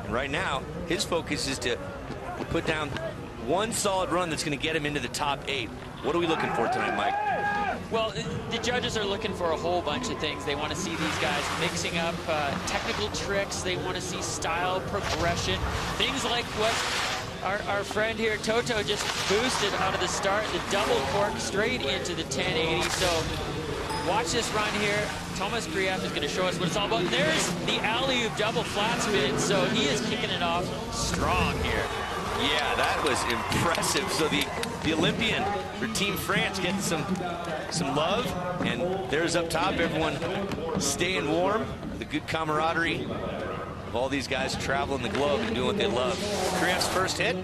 And right now, his focus is to put down one solid run that's going to get him into the top 8. What are we looking for tonight, Mike? Well, the judges are looking for a whole bunch of things. They want to see these guys mixing up technical tricks. They want to see style progression. Things like what our friend here, Toto, just boosted out of the start. The double cork straight into the 1080. So watch this run here. Thomas Krief is going to show us what it's all about. And there's the alley-oop double flat spin. So he is kicking it off strong here. Yeah, that was impressive. So the Olympian for Team France getting some love, and there's up top everyone staying warm. The good camaraderie of all these guys traveling the globe and doing what they love. Krief's first hit.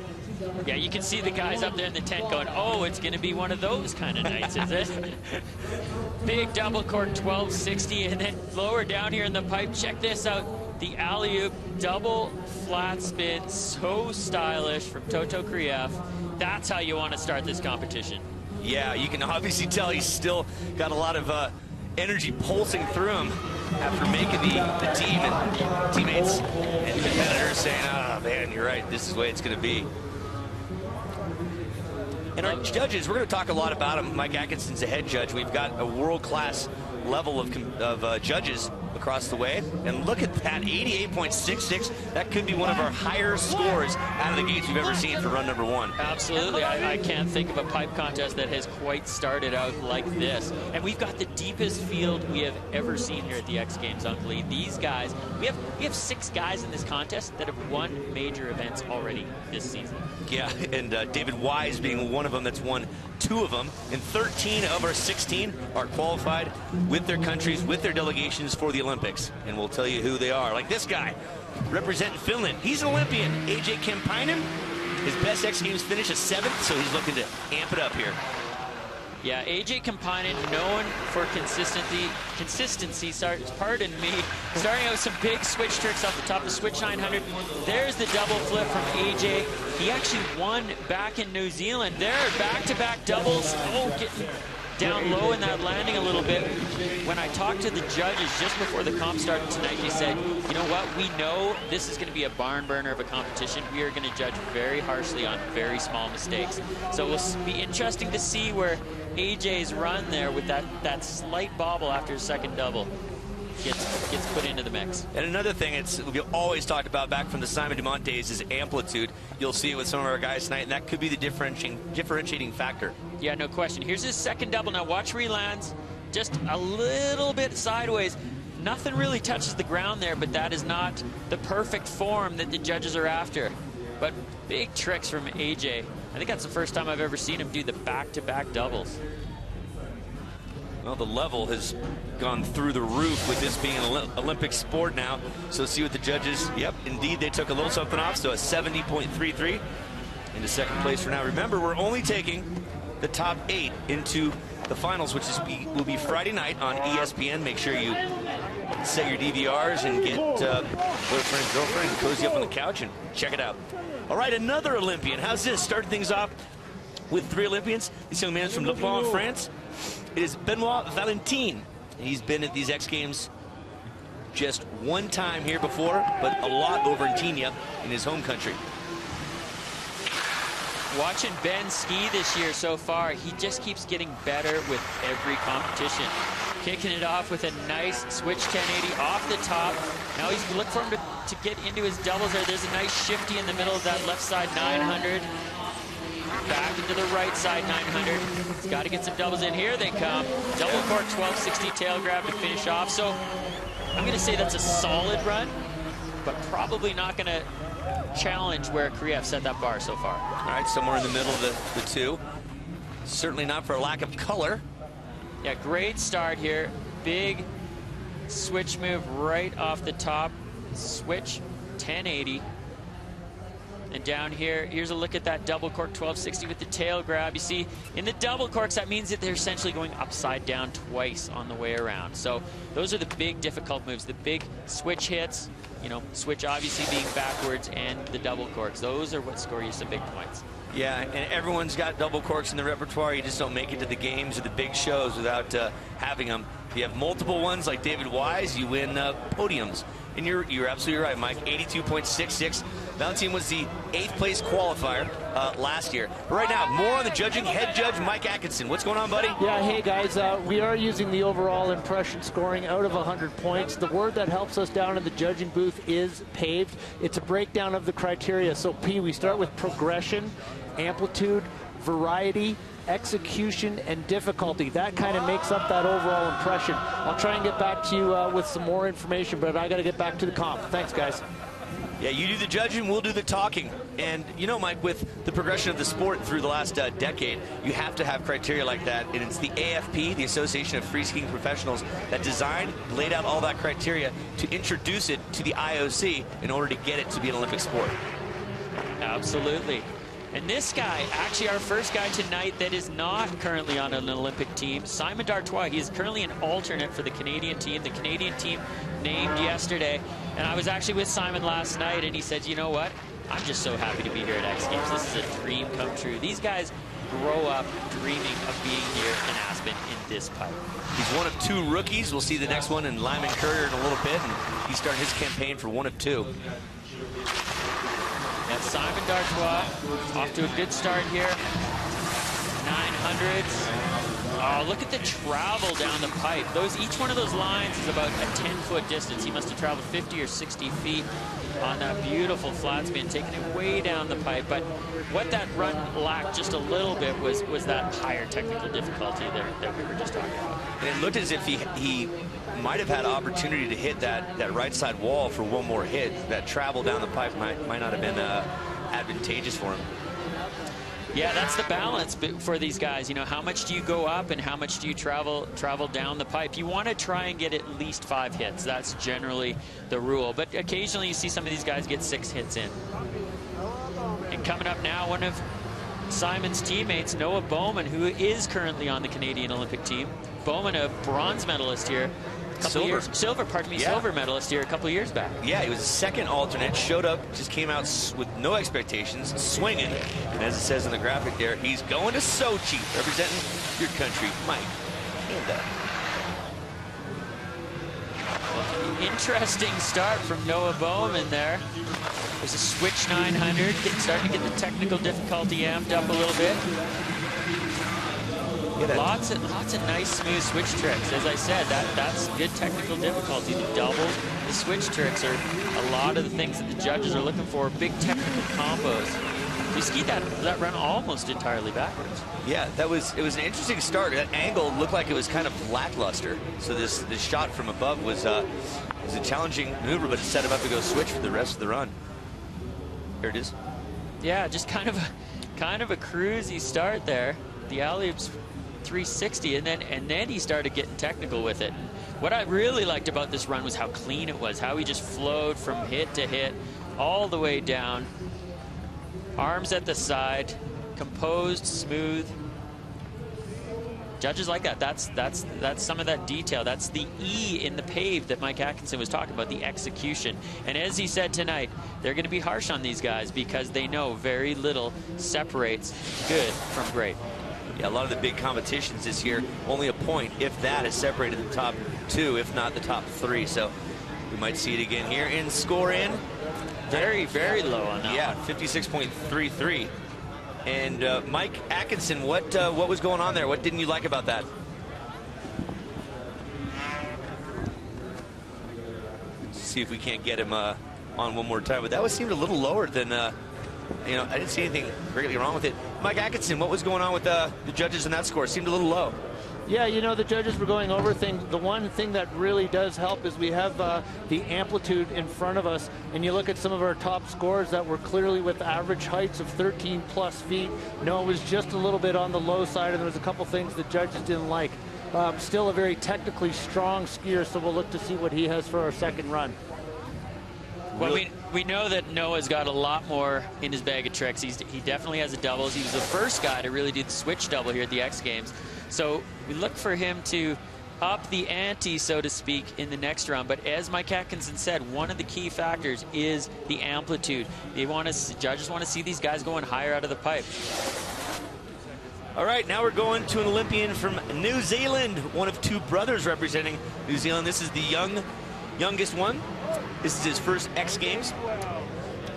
Yeah, you can see the guys up there in the tent going, oh, it's going to be one of those kind of nights, is it? Big double cork 1260, and then lower down here in the pipe, check this out. The alley-oop double flat spin, so stylish from Toto Krief. That's how you want to start this competition. Yeah, you can obviously tell he's still got a lot of energy pulsing through him after making the team, and teammates and competitors saying, oh man, you're right, this is the way it's going to be. And our judges, we're going to talk a lot about them. Mike Atkinson's a head judge. We've got a world-class level of judges across the way. And look at that, 88.66. That could be one of our higher scores out of the gates we've ever seen for run number 1. Absolutely. I can't think of a pipe contest that has quite started out like this. And we've got the deepest field we have ever seen here at the X Games, Uncle Lee. These guys, we have 6 guys in this contest that have won major events already this season. Yeah, and David Wise being one of them that's won 2 of them, and 13 of our 16 are qualified with their countries, with their delegations for the Olympics. And we'll tell you who they are. Like this guy, representing Finland. He's an Olympian. AJ Kemppainen. His best X Games finish is 7th, so he's looking to amp it up here. Yeah, AJ Kemppainen, known for consistency, pardon me, starting out with some big switch tricks off the top of Switch 900. There's the double flip from AJ. He actually won back in New Zealand. There, back-to-back doubles. Oh, getting down low in that landing a little bit. When I talked to the judges just before the comp started tonight, they said, you know what, we know this is going to be a barn burner of a competition. We are going to judge very harshly on very small mistakes. So it will be interesting to see where AJ's run there with that slight bobble after his second double gets put into the mix. And another thing we've always talked about back from the Simon Dumont days is amplitude. You'll see it with some of our guys tonight, and that could be the differentiating factor. Yeah, no question. Here's his second double. Now watch where he lands. Just a little bit sideways. Nothing really touches the ground there, but that is not the perfect form that the judges are after. But big tricks from AJ. I think that's the first time I've ever seen him do the back-to-back doubles. Well, the level has gone through the roof with this being an Olympic sport now. So see what the judges, yep, indeed, they took a little something off. So a 70.33 into second place for now. Remember, we're only taking the top 8 into the finals, which will be Friday night on ESPN. Make sure you set your DVRs and get boyfriend, girlfriend, and cozy up on the couch and check it out. All right, another Olympian. How's this? Started things off with 3 Olympians. This young man's from Le Plan, France. It is Benoit Valentin. He's been at these X Games just one time here before, but a lot over in Tignes in his home country. Watching Ben ski this year so far, he just keeps getting better with every competition. Kicking it off with a nice switch 1080 off the top. Now he's looking for him to get into his doubles there. There's a nice shifty in the middle of that left side 900. Back into the right side 900. He's got to get some doubles in. Here they come. Double cork 1260 tail grab to finish off. So I'm going to say that's a solid run, but probably not going to challenge where Krief set that bar so far. All right, somewhere in the middle of the 2. Certainly not for a lack of color. Yeah, great start here. Big switch move right off the top. Switch 1080. And down here, here's a look at that double cork 1260 with the tail grab. You see, in the double corks, that means that they're essentially going upside down twice on the way around. So those are the big difficult moves, the big switch hits, you know, switch obviously being backwards, and the double corks. Those are what score you some big points. Yeah, and everyone's got double corks in the repertoire. You just don't make it to the games or the big shows without having them. If you have multiple ones like David Wise, you win podiums. And you're absolutely right, Mike. 82.66. Valentine was the 8th place qualifier last year. But right now, more on the judging. Head judge Mike Atkinson. What's going on, buddy? Yeah, hey guys, we are using the overall impression scoring out of 100 points. The word that helps us down in the judging booth is paved. It's a breakdown of the criteria. So P, we start with progression, amplitude, variety, execution, and difficulty. That kind of makes up that overall impression. I'll try and get back to you with some more information, but I got to get back to the comp. Thanks, guys. Yeah, you do the judging, we'll do the talking. And you know, Mike, with the progression of the sport through the last decade, you have to have criteria like that. And it's the AFP, the Association of Free Skiing Professionals, that designed, laid out all that criteria to introduce it to the IOC in order to get it to be an Olympic sport. Absolutely. And this guy, actually our first guy tonight that is not currently on an Olympic team, Simon D'Artois. He is currently an alternate for the Canadian team. The Canadian team named yesterday. And I was actually with Simon last night, and he said, you know what? I'm just so happy to be here at X Games. This is a dream come true. These guys grow up dreaming of being here in Aspen in this pipe. He's one of 2 rookies. We'll see the next one in Lyman Courier in a little bit. And he's starting his campaign for one of 2. And Simon D'Artois off to a good start here. 900s. Oh, look at the travel down the pipe. Each one of those lines is about a 10-foot distance. He must have traveled 50 or 60 feet on that beautiful flat spin, taking it way down the pipe. But what that run lacked just a little bit was that higher technical difficulty there that we were just talking about. And it looked as if he might have had opportunity to hit that right side wall for one more hit. That travel down the pipe might not have been advantageous for him. Yeah, that's the balance for these guys. You know, how much do you go up and how much do you travel down the pipe? You want to try and get at least 5 hits. That's generally the rule. But occasionally you see some of these guys get 6 hits in. And coming up now, one of Simon's teammates, Noah Bowman, who is currently on the Canadian Olympic team. Bowman, a bronze medalist here. Silver medalist here a couple of years back. Yeah, he was a second alternate, showed up, just came out with no expectations, swinging. And as it says in the graphic there, he's going to Sochi, representing your country, Mike. Interesting start from Noah Bowman there. There's a switch 900, starting to get the technical difficulty amped up a little bit. Lots of nice smooth switch tricks. As I said, that's good technical difficulty. The doubles, the switch tricks are a lot of the things that the judges are looking for. Big technical combos. You skied that run almost entirely backwards. Yeah, it was an interesting start. That angle looked like it was kind of lackluster. So this shot from above was a challenging maneuver, but it set him up to go switch for the rest of the run. Here it is. Yeah, just kind of a cruisy start there. The alley-oop's 360, and then he started getting technical with it. What I really liked about this run was how clean it was, how he just flowed from hit to hit all the way down. Arms at the side, composed, smooth. Judges like that. That's some of that detail. That's the E in the pave that Mike Atkinson was talking about, the execution. And as he said tonight, they're going to be harsh on these guys because they know very little separates good from great. Yeah, a lot of the big competitions this year, only a point, if that, is separated the top 2, if not the top 3. So we might see it again here. In score in. Very, very low on that. Yeah, 56.33. And Mike Atkinson, what was going on there? What didn't you like about that? Let's see if we can't get him on one more time. But that seemed a little lower than, you know, I didn't see anything greatly wrong with it. Mike Atkinson, what was going on with the judges in that score? It seemed a little low. Yeah, you know, the judges were going over things. The one thing that really does help is we have the amplitude in front of us, and you look at some of our top scores that were clearly with average heights of 13+ feet. No, it was just a little bit on the low side, and there was a couple things the judges didn't like. Still a very technically strong skier, so we'll look to see what he has for our second run. Well, we know that Noah's got a lot more in his bag of tricks. He definitely has a doubles. He was the first guy to really do the switch double here at the X Games. So we look for him to up the ante, so to speak, in the next round. But as Mike Atkinson said, one of the key factors is the amplitude. Judges want to see these guys going higher out of the pipe. All right, now we're going to an Olympian from New Zealand, one of 2 brothers representing New Zealand. This is the youngest one. This is his first X Games.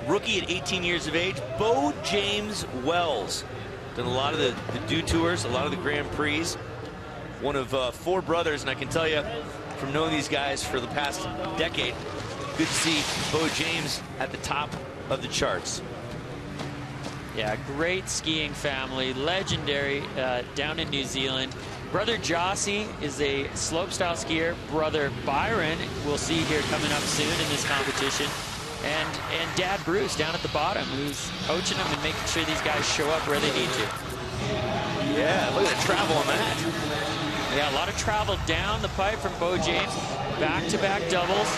Rookie at 18 years of age, Bo James Wells. Done a lot of the Dew Tours, a lot of the Grand Prix. One of 4 brothers, and I can tell you from knowing these guys for the past decade, good to see Bo James at the top of the charts. Yeah, great skiing family, legendary down in New Zealand. Brother Jossie is a slopestyle skier. Brother Byron, we'll see here coming up soon in this competition. And Dad Bruce down at the bottom, who's coaching them and making sure these guys show up where they need to. Yeah, look at the travel on that. Yeah, a lot of travel down the pipe from Bo James. Back-to-back doubles.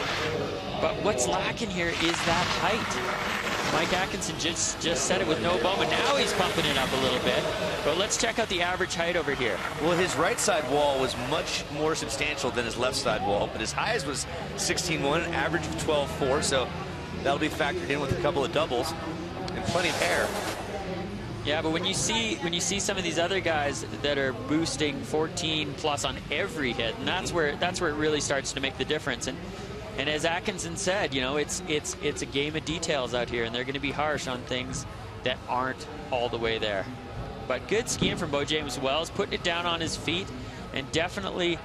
But what's lacking here is that height. Mike Atkinson just said it with no bump, and now he's pumping it up a little bit. But let's check out the average height over here. Well, his right side wall was much more substantial than his left side wall, but his highest was 16.1, an average of 12.4, so that'll be factored in with a couple of doubles and plenty of air. Yeah, but when you see some of these other guys that are boosting 14 plus on every hit, and that's where it really starts to make the difference. And as Atkinson said, you know, it's a game of details out here, and they're going to be harsh on things that aren't all the way there. But good skiing from Bo James Wells, putting it down on his feet, and definitely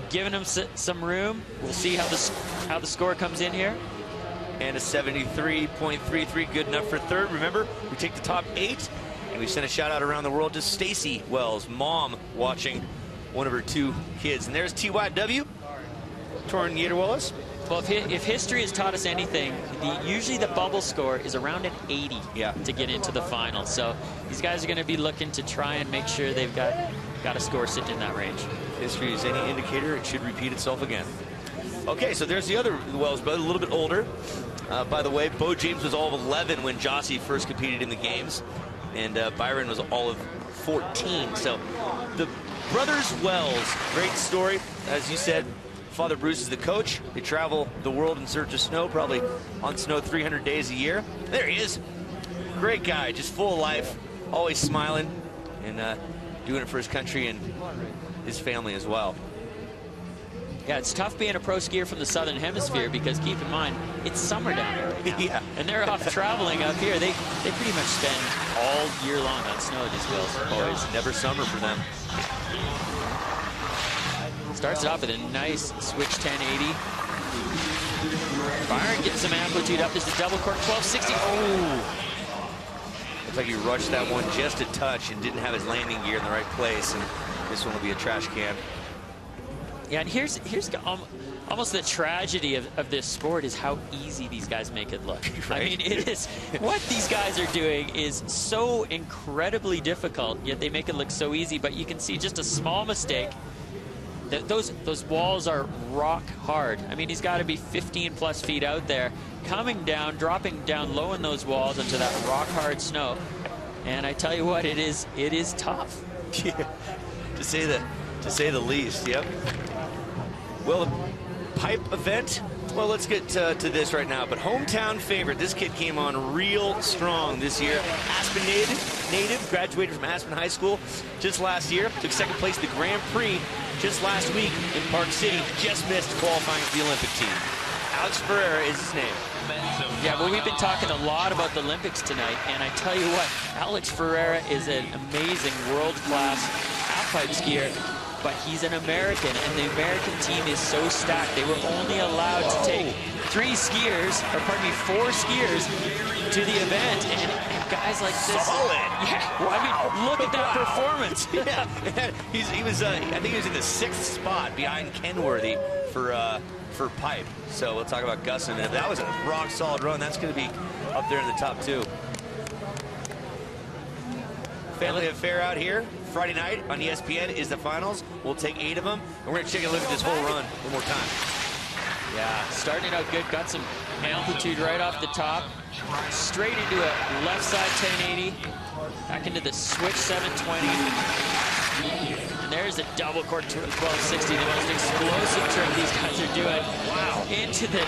giving him some room. We'll see how the score comes in here. And a 73.33, good enough for third. Remember, we take the top 8, and we send a shout out around the world to Stacy Wells, mom, watching one of her 2 kids. And there's TYW. Torn Wallace. Well, if history has taught us anything, usually the bubble score is around an 80 to get into the final. So these guys are going to be looking to try and make sure they've got a score sitting in that range. If history is any indicator, it should repeat itself again. Okay, so there's the other Wells brother, a little bit older. By the way, Bo James was all of 11 when Jossie first competed in the games, and Byron was all of 14. So the brothers Wells, great story, as you said. Father Bruce is the coach. They travel the world in search of snow, probably on snow 300 days a year. There he is. Great guy, just full of life, always smiling, and doing it for his country and his family as well. Yeah, it's tough being a pro skier from the Southern Hemisphere because keep in mind, it's summer down there right now. Yeah. And they're off traveling up here. They pretty much spend all year long on snow, these Wells boys. Never summer for them. Starts it off with a nice switch 1080. Byron getting some amplitude up. There's the double cork 1260. Oh! Looks like he rushed that one just a touch and didn't have his landing gear in the right place, and this one will be a trash can. Yeah, and here's almost the tragedy of this sport is how easy these guys make it look. Right? I mean, it is what these guys are doing is so incredibly difficult, yet they make it look so easy. But you can see just a small mistake. Those walls are rock hard. I mean, he's got to be 15 plus feet out there, coming down, dropping down low in those walls into that rock hard snow. And I tell you what, it is tough. Yeah, to say the least. Yep. Well, the pipe event. Well, let's get to this right now. But hometown favorite. This kid came on real strong this year. Aspen native, graduated from Aspen High School just last year. Took second place at the Grand Prix just last week in Park City. Just missed qualifying for the Olympic team. Alex Ferreira is his name. Yeah, well, we've been talking a lot about the Olympics tonight, and I tell you what, Alex Ferreira is an amazing world-class half-pipe skier, but he's an American, and the American team is so stacked. They were only allowed to take 4 skiers to the event, and guys like this. Solid. Yeah, well, I mean, look at that performance. Yeah, he was. I think he was in the 6th spot behind Kenworthy for pipe. So we'll talk about Gus in a minute. That was a rock solid run. That's going to be up there in the top 2. Family affair out here. Friday night on ESPN is the finals. We'll take 8 of them, and we're going to take a look at this whole run one more time. Yeah, starting out good. Got some amplitude right off the top. Straight into a left side 1080. Back into the switch 720. And there's a double cork 1260. The most explosive trick these guys are doing. Wow. Into the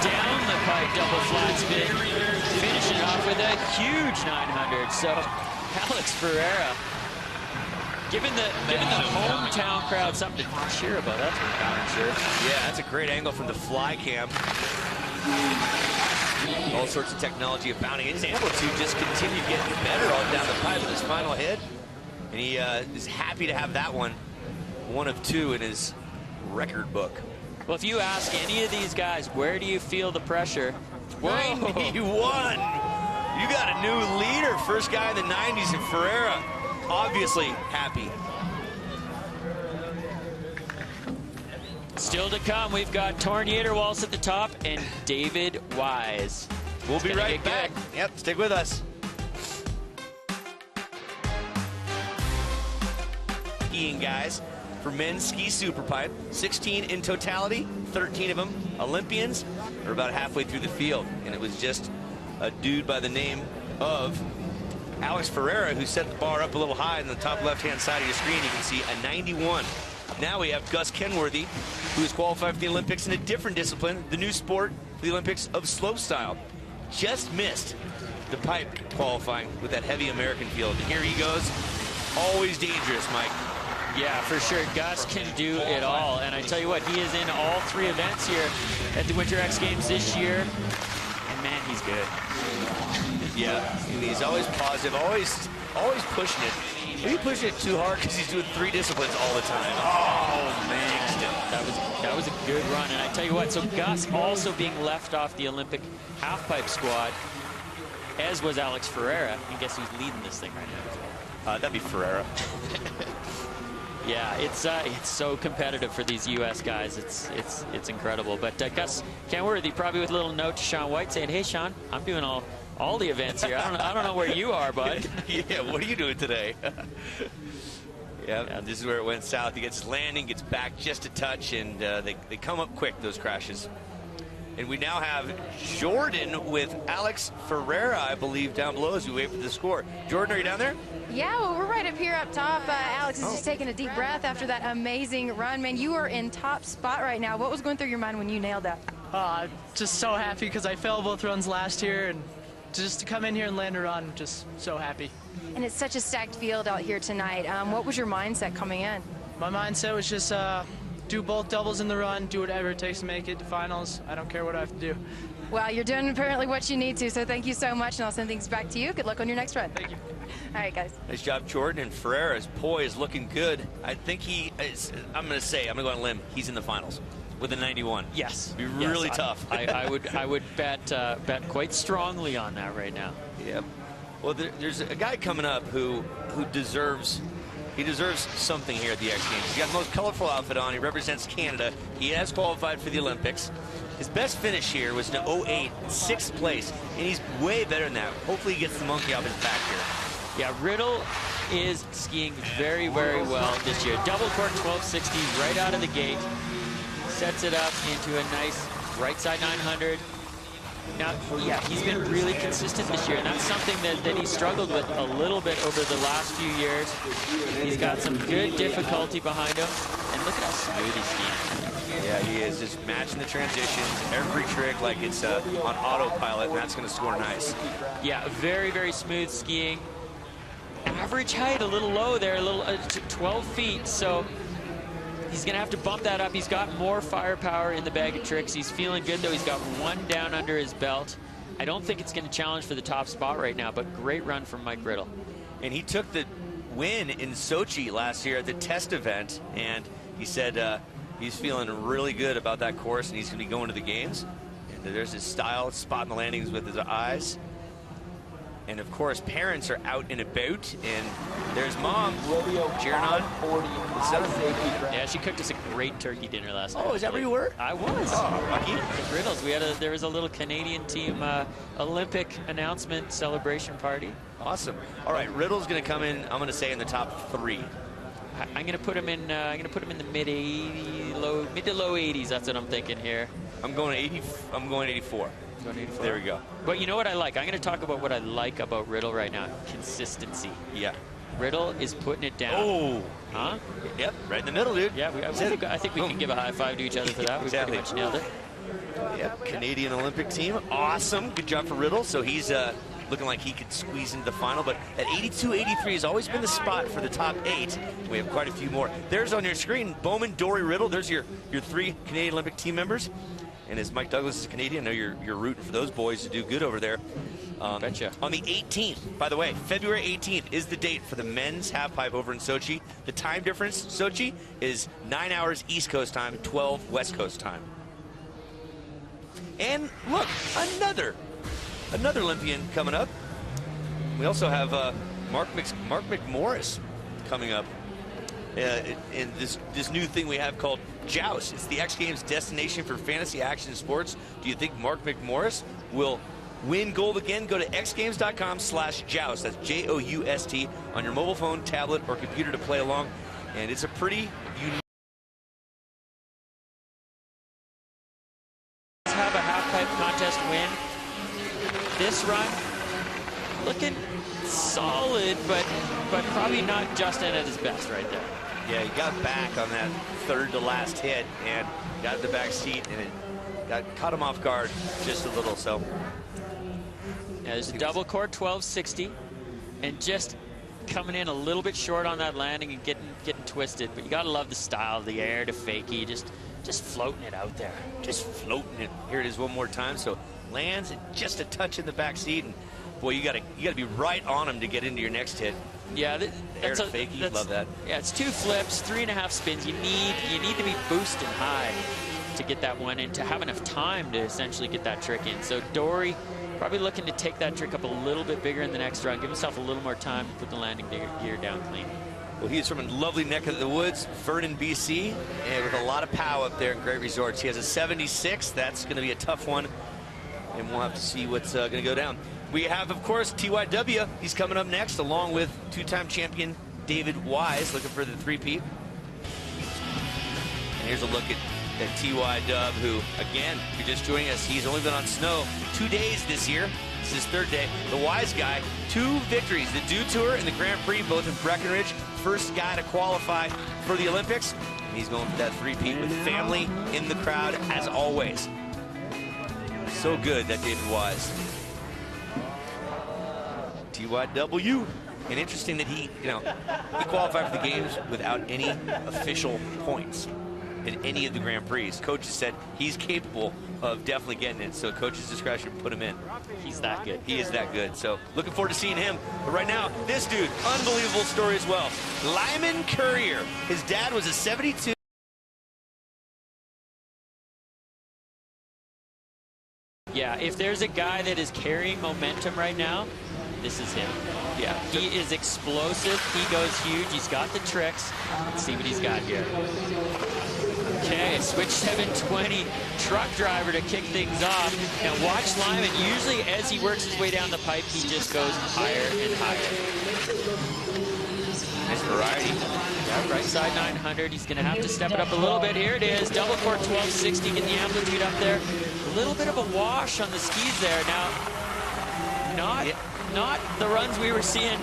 down the pipe double flat spin. Finishing off with a huge 900. So Alex Ferreira Giving the hometown crowd something to cheer about. That's for darn sure. Yeah, that's a great angle from the fly cam. All sorts of technology abounding. He's able to just continue getting better all down the pipe with his final hit. And he is happy to have that one of 2 in his record book. Well, if you ask any of these guys, where do you feel the pressure? 91. You got a new leader. First guy in the 90s, and Ferreira obviously happy. Still to come, we've got Torniator Waltz at the top and David Wise. We'll be right back. Good. Yep, stick with us. Skiing, guys, for men's ski superpipe. 16 in totality, 13 of them Olympians. We're about halfway through the field, and it was just a dude by the name of Alex Ferreira who set the bar up a little high in the top left-hand side of your screen. You can see a 91. Now we have Gus Kenworthy, who is qualified for the Olympics in a different discipline, the new sport for the Olympics of slopestyle. Just missed the pipe qualifying with that heavy American field. And here he goes. Always dangerous, Mike. Yeah, for sure. Gus can do it all. And I tell you what, he is in all 3 events here at the Winter X Games this year. And man, he's good. Yeah, and he's always positive, always pushing it. Are you pushing it too hard because he's doing 3 disciplines all the time? Oh, man. That was a good run. And I tell you what, so Gus also being left off the Olympic halfpipe squad, as was Alex Ferreira. And guess who's leading this thing right now? That'd be Ferreira. Yeah, it's so competitive for these U.S. guys. It's incredible. But Gus Kenworthy probably with a little note to Sean White saying, "Hey, Sean, I'm doing all the events here. I don't know where you are, bud." Yeah, what are you doing today? Yeah, this is where it went south. He gets his landing, gets back just a touch, and they come up quick, those crashes. And we now have Jordan with Alex Ferreira, I believe, down below as we wait for the score. Jordan, are you down there? Yeah, well, we're right up here up top. Alex is just taking a deep breath after that amazing run. Man, you are in top spot right now. What was going through your mind when you nailed that? Just so happy because I failed both runs last year, and just to come in here and land a run, just so happy. And it's such a stacked field out here tonight. What was your mindset coming in? My mindset was just do both doubles in the run, do whatever it takes to make it to finals. I don't care what I have to do. Well, you're doing apparently what you need to, so thank you so much, and I'll send things back to you. Good luck on your next run. Thank you. All right, guys. Nice job, Jordan. And Ferreira's poise looking good. I think he is, I'm going to go on a limb, he's in the finals with a 91. Yes. It'd be really tough. I would bet quite strongly on that right now. Yep. Well, there's a guy coming up who deserves something here at the X Games. He's got the most colorful outfit on. He represents Canada. He has qualified for the Olympics. His best finish here was an 08, 6th place, and he's way better than that. Hopefully he gets the monkey off his back here. Yeah, Riddle is skiing very, very well this year. Double cork 1260 right out of the gate. Sets it up into a nice right side 900. Now, yeah, he's been really consistent this year, and that's something that he struggled with a little bit over the last few years. He's got some good difficulty behind him, and look at how smooth he's skiing. Yeah, he is just matching the transitions, every trick like it's on autopilot, and that's going to score nice. Yeah, very, very smooth skiing. Average height a little low there, a little 12 feet, so he's going to have to bump that up. He's got more firepower in the bag of tricks. He's feeling good, though. He's got one down under his belt. I don't think it's going to challenge for the top spot right now, but great run from Mike Riddle. And he took the win in Sochi last year at the test event, and he said he's feeling really good about that course, and he's going to be going to the games. And there's his style, spotting the landings with his eyes. And of course, parents are out and about, and there's mom cheering on. Yeah, she cooked us a great turkey dinner last night. Oh, is that where you were? I was. Oh, lucky. With Riddles, there was a little Canadian team Olympic announcement celebration party. Awesome. All right, Riddle's going to come in. I'm going to say in the top 3. I'm going to put him in. I'm going to put him in the mid to low 80s. That's what I'm thinking here. I'm going 80. I'm going 84. There we go. But you know what I like? I'm going to talk about what I like about Riddle right now. Consistency. Yeah. Riddle is putting it down. Oh. Huh? Yep, right in the middle, dude. Yeah, I think we can give a high five to each other for that. We pretty much nailed it. Yep, Canadian Olympic team. Awesome. Good job for Riddle. So he's looking like he could squeeze into the final, but at 82-83 has always been the spot for the top 8. We have quite a few more. There's on your screen, Bowman, Dory, Riddle. There's your 3 Canadian Olympic team members. And as Mike Douglas is Canadian, I know you're rooting for those boys to do good over there. Betcha. On the 18th, by the way, February 18th is the date for the men's halfpipe over in Sochi. The time difference, Sochi, is 9 hours East Coast time, 12 West Coast time. And look, another Olympian coming up. We also have Mark McMorris coming up in this new thing we have called Joust. It's the X Games destination for fantasy action sports. Do you think Mark McMorris will win gold again? Go to xgames.com/joust. That's Joust on your mobile phone, tablet, or computer to play along. And it's a pretty unique. Have a halfpipe contest win. This run looking solid, but probably not Justin at his best right there. Yeah, he got back on that third to last hit and got the back seat, and it caught him off guard just a little. So yeah, there's a double core 1260, and just coming in a little bit short on that landing and getting twisted. But you gotta love the style of the air to fakie, just floating it out there. Just floating it. Here it is one more time. So lands just a touch in the back seat, and boy, you gotta be right on him to get into your next hit. Yeah, Air to fakie, love that. Yeah, it's 2 flips, 3.5 spins. You need to be boosting high to get that one in, to have enough time to essentially get that trick in. So Dory probably looking to take that trick up a little bit bigger in the next run, give himself a little more time to put the landing gear down clean. Well, he's from a lovely neck of the woods, Vernon, BC, and with a lot of pow up there in great resorts. He has a 76. That's going to be a tough one, and we'll have to see what's going to go down. We have, of course, TYW. He's coming up next, along with 2-time champion David Wise, looking for the three-peat. And here's a look at TYW, who, again, if you're just joining us, he's only been on snow 2 days this year. This is his 3rd day. The Wise guy, 2 victories, the Dew Tour and the Grand Prix, both in Breckenridge. First guy to qualify for the Olympics. And he's going for that three-peat with family in the crowd, as always. So good, that David Wise. TYW. And interesting that he qualified for the games without any official points in any of the Grand Prix. Coaches said he's capable of definitely getting it, so coach's discretion put him in. He's that good. He is that good. So looking forward to seeing him. But right now, this dude, unbelievable story as well. Lyman Courier. His dad was a 72. Yeah, if there's a guy that is carrying momentum right now, this is him. Yeah, he is explosive. He goes huge. He's got the tricks. Let's see what he's got here. Okay, switch 720 truck driver to kick things off. Now watch Lyman. Usually as he works his way down the pipe, he just goes higher and higher. Nice variety. Yeah, right side 900. He's going to have to step it up a little bit. Here it is. Double core 1260. Get the amplitude up there. A little bit of a wash on the skis there. Now, not the runs we were seeing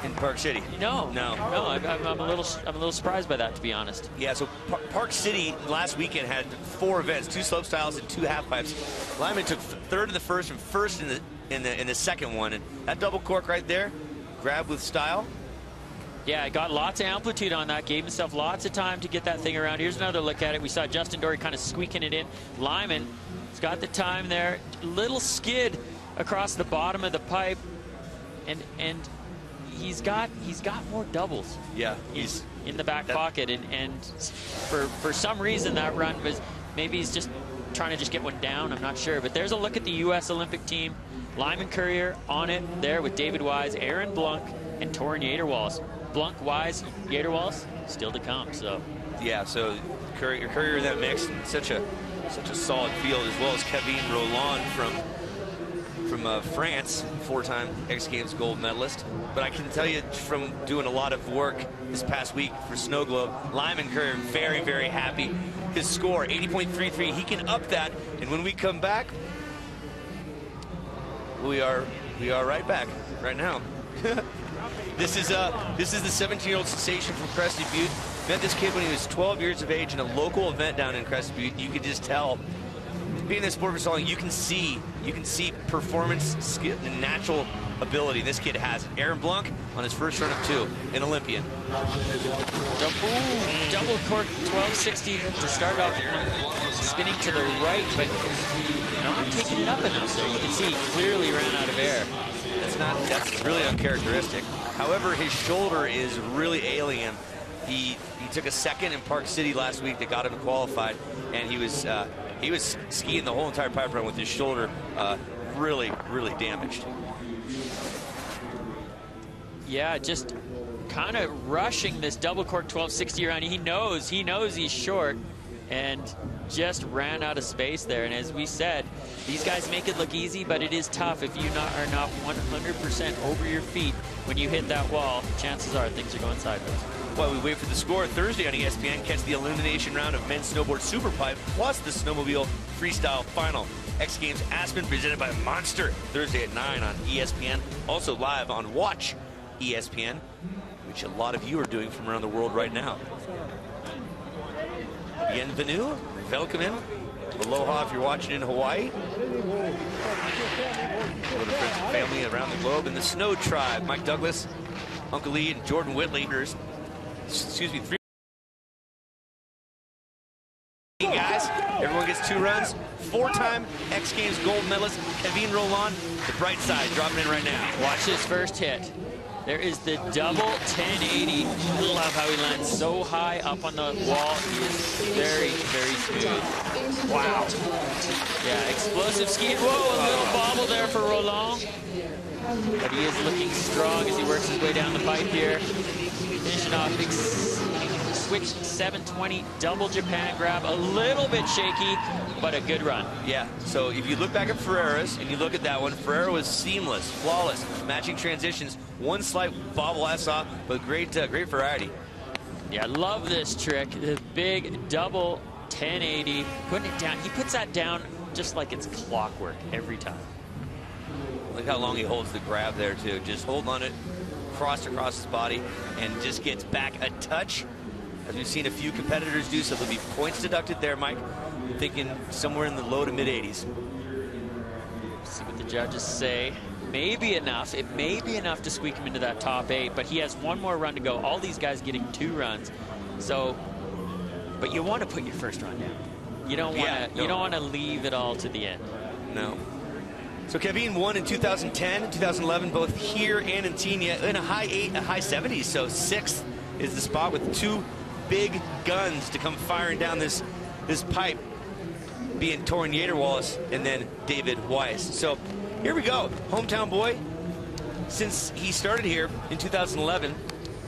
in Park City. No. I'm a little surprised by that, to be honest. Yeah. So Park City last weekend had 4 events: 2 slope styles and 2 half pipes. Lyman took 3rd in the first and 1st in the second one, and that double cork right there, grabbed with style. Yeah, got lots of amplitude on that. Gave himself lots of time to get that thing around. Here's another look at it. We saw Justin Dory kind of squeaking it in. Lyman has got the time there. Little skid across the bottom of the pipe, and he's got more doubles. Yeah, he's in the back pocket, and for some reason that run was, maybe he's just trying to just get one down. I'm not sure, but there's a look at the U.S. Olympic team. Lyman Courier on it there with David Wise, Aaron Blunk, and Torin Yaderwals. Blunk, Wise, Yaderwals still to come. So yeah, so Courier in that mix, and such a solid field, as well as Kevin Roland from France, 4-time X Games gold medalist. But I can tell you from doing a lot of work this past week for Snow Globe, Lyman Courier very, very happy. His score, 80.33, he can up that. And when we come back, we are right back right now. This is the 17-year-old sensation from Crested Butte. Met this kid when he was 12 years of age in a local event down in Crested Butte. You could just tell being in this sport for so long, you can see performance, skill, and natural ability. This kid has it. Aaron Blanc on his first run of 2, an Olympian. Double cork 1260 to start off, spinning to the right, but not taking it up enough there. You can see he clearly ran out of air. That's really uncharacteristic. However, his shoulder is really ailing him. He took a second in Park City last week that got him qualified, and he was skiing the whole entire pipe run with his shoulder really damaged. Yeah, just kind of rushing this double cork 1260 around. He knows he's short, and just ran out of space there. And as we said, these guys make it look easy, but it is tough if you are not 100% over your feet when you hit that wall. Chances are things are going sideways. While we wait for the score, Thursday on ESPN, catch the elimination round of men's snowboard Superpipe, plus the snowmobile freestyle final. X Games Aspen, presented by Monster, Thursday at 9 on ESPN. Also live on Watch ESPN, which a lot of you are doing from around the world right now. Bienvenue, welcome, aloha if you're watching in Hawaii. Hello to friends and family around the globe. And the Snow Tribe, Mike Douglas, Uncle Lee, and Jordan Whitley. Excuse me, 3 guys. Everyone gets 2 runs. 4-time X Games gold medalist Kevin Roland, the bright side, dropping in right now. Watch his first hit. There is the double 1080. I love how he lands so high up on the wall. He is very smooth. Wow. Yeah, explosive ski. Whoa, a little bobble there for Roland. But he is looking strong as he works his way down the pipe here. Finishing off big switch 720 double Japan grab. A little bit shaky, but a good run. Yeah, so if you look back at Ferreira's and you look at that one, Ferreira was seamless, flawless, matching transitions, one slight bobble ass off, but great variety. Yeah, I love this trick. The big double 1080, putting it down. He puts that down just like it's clockwork every time. Look how long he holds the grab there too. Just hold on it, crossed across his body, and just gets back a touch, as we've seen a few competitors do. So there'll be points deducted there, Mike. I'm thinking somewhere in the low to mid 80s. See what the judges say. Maybe enough. It may be enough to squeak him into that top 8, but he has one more run to go. All these guys getting 2 runs. So, but you want to put your first run down. You don't want to. You don't want to leave it all to the end. No. So Kevin won in 2010 and 2011, both here and in Tignes, in a high 8, a high 70s. So 6th is the spot with 2 big guns to come firing down this pipe, being Torin Yater-Wallace and then David Weiss. So here we go. Hometown boy. Since he started here in 2011,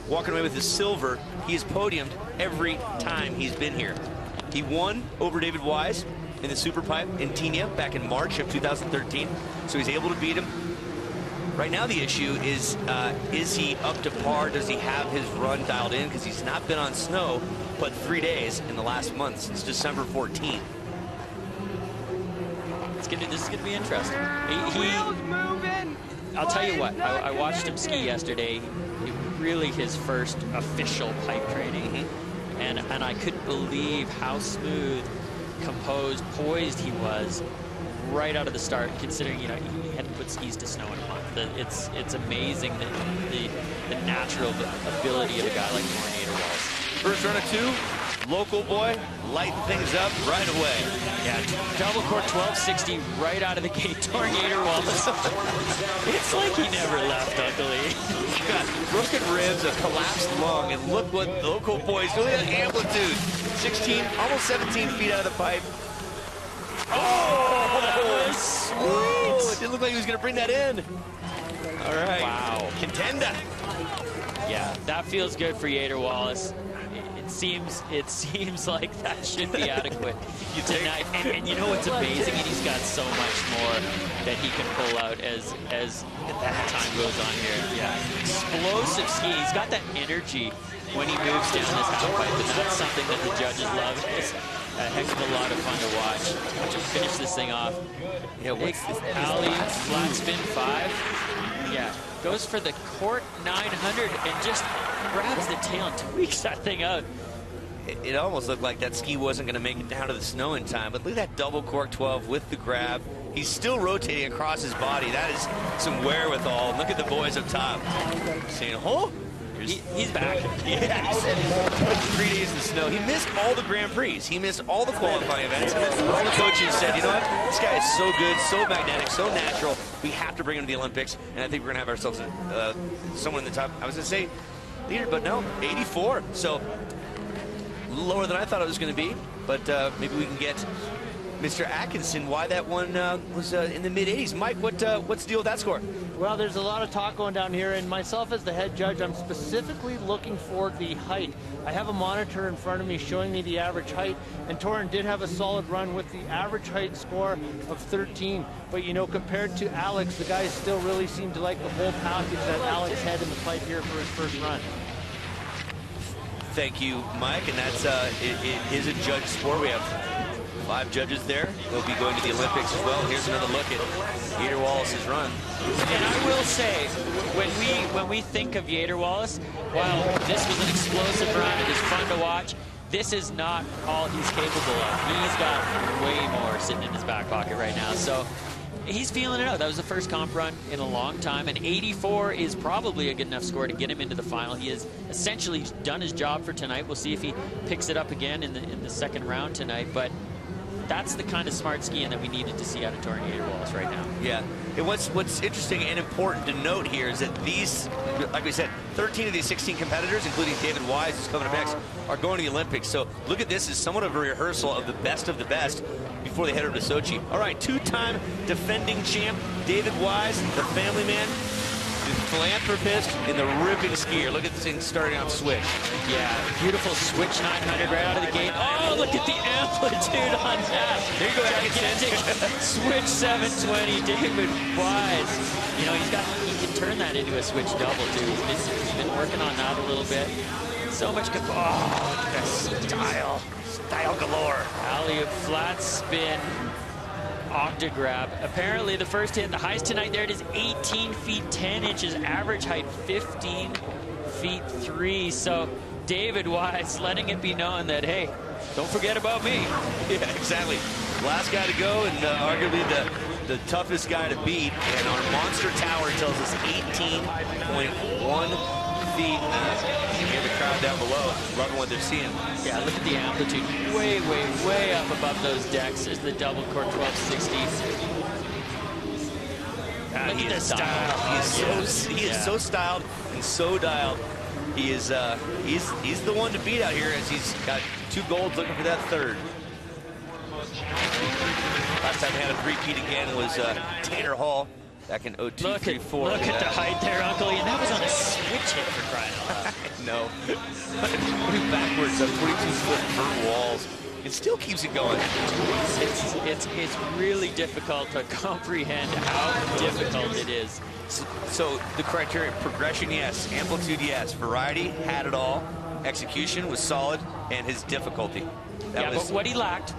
walking away with the silver, he has podiumed every time he's been here. He won over David Weiss in the Superpipe in Tignes back in March of 2013, so he's able to beat him. Right now the issue is he up to par? Does he have his run dialed in? Because he's not been on snow but 3 days in the last month, since December 14th. This is gonna be interesting. I'll tell you what, I watched him ski yesterday. Really his first official pipe training, and I couldn't believe how smooth, composed, poised he was right out of the start, considering he had to put skis to snow in a month. It's amazing the natural ability of a guy like Torin Yater-Wallace. First run of 2, local boy, lighting things up right away. Yeah, double cork 1260 right out of the gate. Torin Yater-Wallace. It's like he never left, Uncle Lee. Got broken ribs, a collapsed lung, and look what the local boys do. Look at that amplitude. 16, almost 17 feet out of the pipe. Oh, that was sweet. Oh, it didn't look like he was going to bring that in. All right. Wow. Contender. Yeah, that feels good for Yater-Wallace. It seems like that should be adequate tonight. And you know what's amazing? And he's got so much more that he can pull out as that time goes on here. Yeah, explosive ski. He's got that energy when he moves down this half pipe, and that's something that the judges love. It's a heck of a lot of fun to watch. Watch him finish this thing off. Yeah, what's this? Alley, flat spin 5. Yeah, goes for the cork 900 and just grabs the tail and tweaks that thing out. it almost looked like that ski wasn't going to make it down to the snow in time. But look at that double cork 12 with the grab. He's still rotating across his body. That is some wherewithal. Look at the boys up top saying, oh, he's back. Yeah, he said 3 days in the snow. He missed all the Grand Prix. He missed all the qualifying events. All the coaches said, you know what? This guy is so good, so magnetic, so natural. We have to bring him to the Olympics. And I think we're going to have ourselves someone in the top. I was going to say leader, but no, 84. So a little lower than I thought it was going to be. But maybe we can get Mr. Atkinson, why that one was in the mid-80s. Mike, what's the deal with that score? Well, there's a lot of talk going down here, and myself as the head judge, I'm specifically looking for the height. I have a monitor in front of me showing me the average height, and Torin did have a solid run with the average height score of 13. But, you know, compared to Alex, the guys still really seem to like the whole package that Alex had in the pipe here for his first run. Thank you, Mike, and that's it is a judge sport. We have 5 judges there. They'll be going to the Olympics as well. Here's another look at Yater Wallace's run. And I will say, when we think of Yater Wallace, while this was an explosive run, it is fun to watch, this is not all he's capable of. He's got way more sitting in his back pocket right now. So he's feeling it out. That was the first comp run in a long time, and 84 is probably a good enough score to get him into the final. He has essentially done his job for tonight. We'll see if he picks it up again in the second round tonight, but that's the kind of smart skiing that we needed to see out of Torin Yater Wallace right now. Yeah. And what's interesting and important to note here is that these, like we said, 13 of these 16 competitors, including David Wise, who's coming up next, are going to the Olympics. So look at this as somewhat of a rehearsal of the best before they head over to Sochi. All right, 2-time defending champ David Wise, the family man, the philanthropist, and the ripping skier. Look at this thing starting off switch. Yeah, beautiful switch 900 right out of the gate. Oh, look at the amplitude on that. There you go, gigantic switch 720, David Wise. You know, he can turn that into a switch double too. He's been working on that a little bit. So much, Style galore. alley-oop flat spin. Octograb. Apparently the first hit, the highest tonight there, it is 18 feet 10 inches, average height 15 feet 3. So David Wise letting it be known that, hey, don't forget about me. Yeah, exactly. Last guy to go, and arguably the toughest guy to beat. And our monster tower tells us 18.1 feet. You hear the crowd down below loving what they're seeing. Yeah, look at the amplitude. Way, way, way up above those decks. There's the double cork 1260. Look He at the is style. He is so styled and so dialed. He is he's the one to beat out here, as he's got 2 golds looking for that 3rd. Last time we had a 3-peat again was Tanner Hall back in 02, Look 3, 4. at the height there, Uncle Ian. That was on a switch hit for crying out loud. No. Moving backwards up 22-foot vert walls. It still keeps it going. It's really difficult to comprehend how difficult it is. So the criteria: progression, yes; amplitude, yes; variety, had it all; execution was solid, and his difficulty. But what he lacked,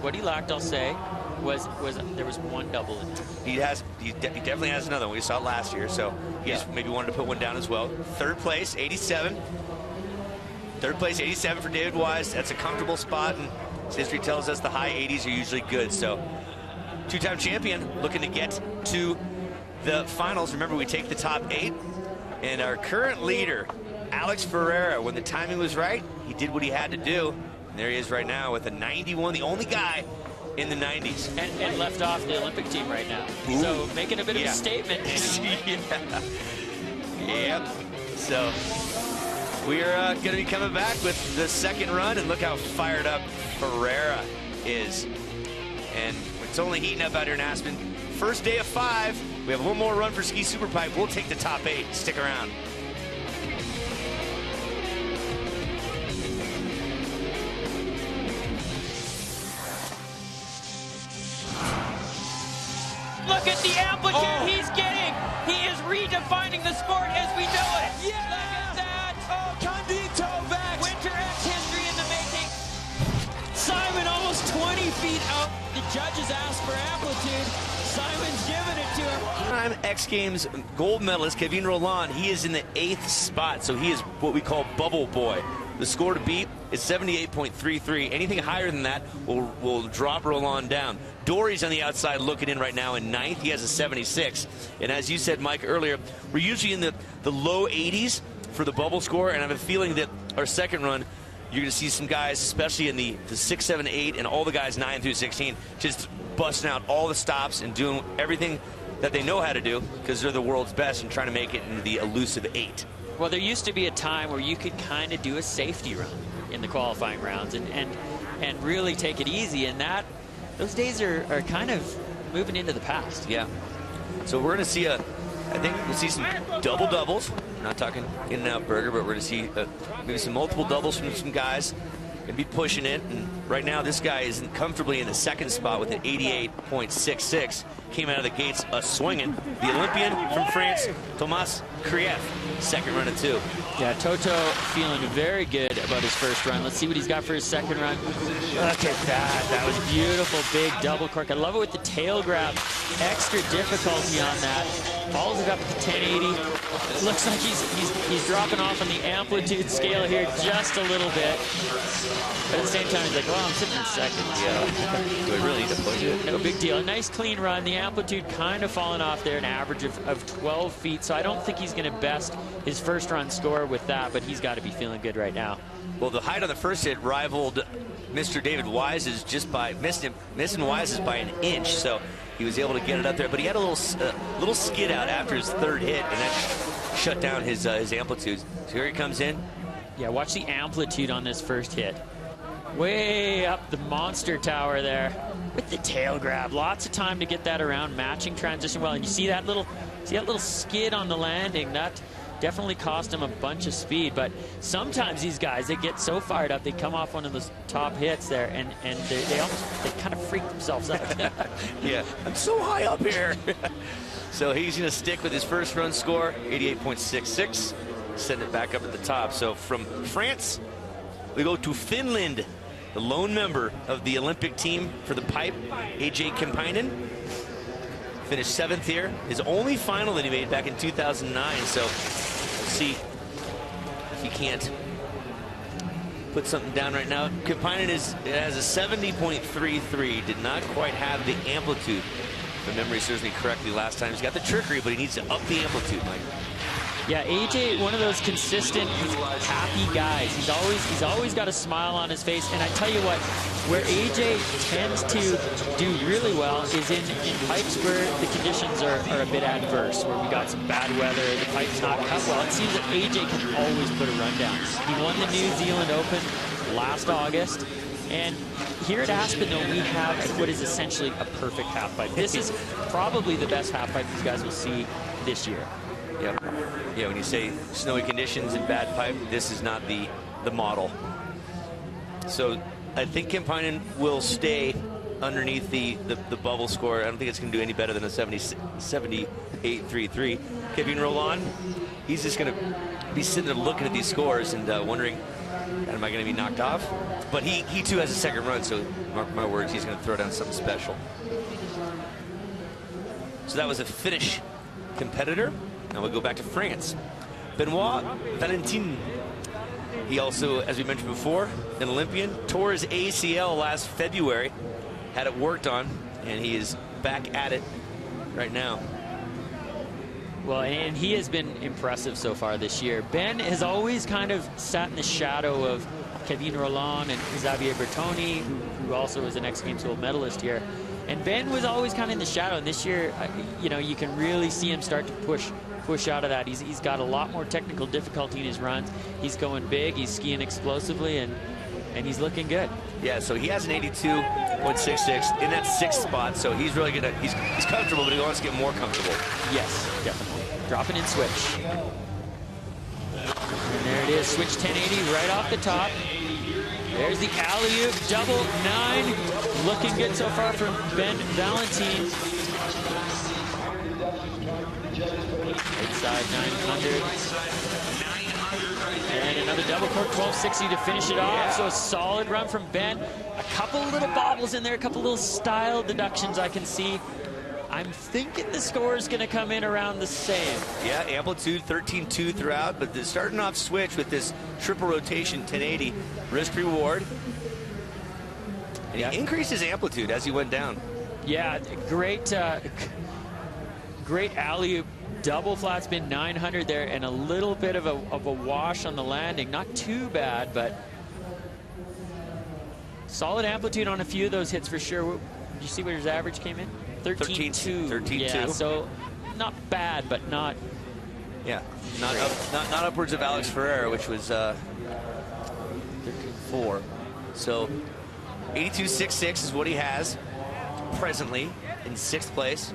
I'll say, was there was 1 double in it. He definitely has another one. We saw it last year, so he just maybe wanted to put one down as well. 3rd place, 87. 3rd place, 87 for David Wise. That's a comfortable spot, and history tells us the high 80s are usually good. So 2-time champion looking to get to the finals. Remember, we take the top 8, and our current leader, Alex Ferreira, when the timing was right, he did what he had to do. And there he is right now with a 91, the only guy in the 90s. And left off the Olympic team right now. Ooh. So making a bit of a statement. Yep. So we're going to be coming back with the 2nd run, and look how fired up Ferreira is. And it's only heating up out here in Aspen. First day of 5. We have one more run for Ski Superpipe. We'll take the top 8. Stick around. Look at the amplitude he's getting. He is redefining the sport as we know it. Yeah! Look at that. Oh, Condito back. Winter X history in the making. Simon almost 20 feet out. The judges asked for amplitude. Simon's giving it to him. Time X Games gold medalist Kevin Roland, he is in the 8th spot, so he is what we call Bubble Boy. The score to beat is 78.33. Anything higher than that will drop Roland down. Dory's on the outside looking in right now in 9th. He has a 76. And as you said, Mike, earlier, we're usually in the low 80s for the bubble score, and I have a feeling that our second run, you're going to see some guys, especially in the 6, 7, 8, and all the guys 9 through 16, just busting out all the stops and doing everything that they know how to do because they're the world's best and trying to make it into the elusive 8. Well, there used to be a time where you could kind of do a safety run in the qualifying rounds and really take it easy, and those days are kind of moving into the past. Yeah. So we're going to see I think we'll see some double doubles. I'm not talking In-N-Out Burger, but we're going to see maybe some multiple doubles from some guys. Going to be pushing it, and right now this guy is comfortably in the second spot with an 88.66. Came out of the gates swinging. The Olympian from France, Thomas Krief, second run of 2. Yeah, Toto feeling very good about his first run. Let's see what he's got for his second run. Look at that. That was beautiful, big double cork. I love it with the tail grab. Extra difficulty on that. Follows it up to 1080. Looks like he's dropping off on the amplitude scale here just a little bit. But at the same time, he's like, well, I'm sitting in second. Yeah. Do I really need to push it? No big deal. A nice clean run. The amplitude kind of falling off there, an average of 12 feet. So I don't think he's going to best his first run score with that, but he's got to be feeling good right now. Well, the height on the first hit rivaled Mr. David Wise's just by missing Wise's by an inch. So he was able to get it up there, but he had a little skid out after his third hit, and that shut down his amplitudes. So here he comes in. Yeah, watch the amplitude on this first hit. Way up the monster tower there with the tail grab. Lots of time to get that around, matching transition well. And you see that little skid on the landing. That definitely cost him a bunch of speed. But sometimes these guys, they get so fired up, they come off one of those top hits there, and they kind of freak themselves out. Yeah, I'm so high up here. So he's going to stick with his first run score, 88.66. Send it back up at the top. So from France, we go to Finland. The lone member of the Olympic team for the pipe, AJ Kemppainen, finished 7th here. His only final that he made back in 2009. So we'll see if he can't put something down right now. Kemppainen has a 70.33. Did not quite have the amplitude. If memory serves me correctly last time. He's got the trickery, but he needs to up the amplitude, Mike. Yeah, AJ, one of those consistent, happy guys. He's always got a smile on his face. And I tell you what, where AJ tends to do really well is in pipes where the conditions are a bit adverse, where we got some bad weather, the pipe's not cut well. It seems that AJ can always put a run down. He won the New Zealand Open last August. And here at Aspen, though, we have what is essentially a perfect half pipe. This is probably the best half pipe these guys will see this year. Yep. Yeah, when you say snowy conditions and bad pipe, this is not the model. So I think Kemppainen will stay underneath the bubble score. I don't think it's going to do any better than a 78.33. Kevin Roland, he's just going to be sitting there looking at these scores and wondering, am I going to be knocked off? But he too has a second run, so mark my words, he's going to throw down something special. So that was a Finnish competitor. Now we'll go back to France. Benoit Valentin. He also, as we mentioned before, an Olympian, tore his ACL last February, had it worked on, and he is back at it right now. Well, and he has been impressive so far this year. Ben has always kind of sat in the shadow of Kevin Roland and Xavier Bertoni, who also was an X Games gold medalist here. And Ben was always kind of in the shadow. And this year, you know, you can really see him start to push out of that. He's got a lot more technical difficulty in his runs. He's going big. He's skiing explosively, and he's looking good. Yeah, so he has an 82.66 in that 6th spot. So he's really gonna he's comfortable, but he wants to get more comfortable. Yes, definitely. Dropping in switch. And there it is, switch 1080 right off the top. There's the alley-oop, double 9. Looking good so far from Ben Valentin. Inside 900. And another double cork, 1260 to finish it off. So a solid run from Ben. A couple little bobbles in there, a couple little style deductions I can see. I'm thinking the score is going to come in around the same. Yeah, amplitude 13.2 throughout, but the starting off switch with this triple rotation 1080 risk reward. And he increased his amplitude as he went down. Yeah, great alley-oop double flat spin 900 there, and a little bit of a wash on the landing. Not too bad, but solid amplitude on a few of those hits for sure. Did you see where his average came in? 13.2. 13.2. Yeah, so not bad, but not. Yeah, not upwards of Alex Ferreira, which was 13.4. So 82.66 is what he has presently in 6th place.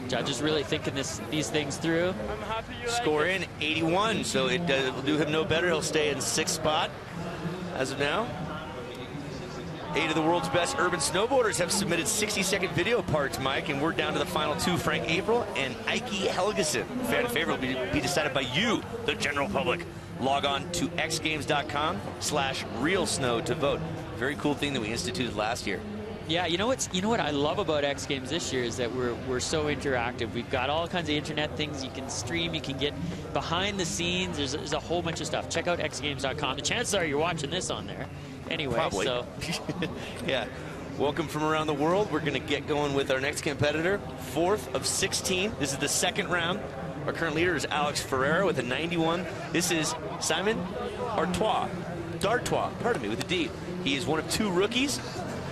Judges really thinking these things through. Score in 81, so it will do him no better. He'll stay in 6th spot as of now. 8 of the world's best urban snowboarders have submitted 60-second video parts, Mike, and we're down to the final 2, Frank April and Ike Helgeson. Fan favorite will be decided by you, the general public. Log on to xgames.com/realsnow to vote. Very cool thing that we instituted last year. Yeah, you know what I love about X Games this year is that we're so interactive. We've got all kinds of internet things you can stream, you can get behind the scenes. There's a whole bunch of stuff. Check out xgames.com. The chances are you're watching this on there. Anyway, probably. So yeah. Welcome from around the world. We're going to get going with our next competitor. 4th of 16. This is the 2nd round. Our current leader is Alex Ferreira with a 91. This is Simon D'Artois, pardon me, with a D. He is one of 2 rookies.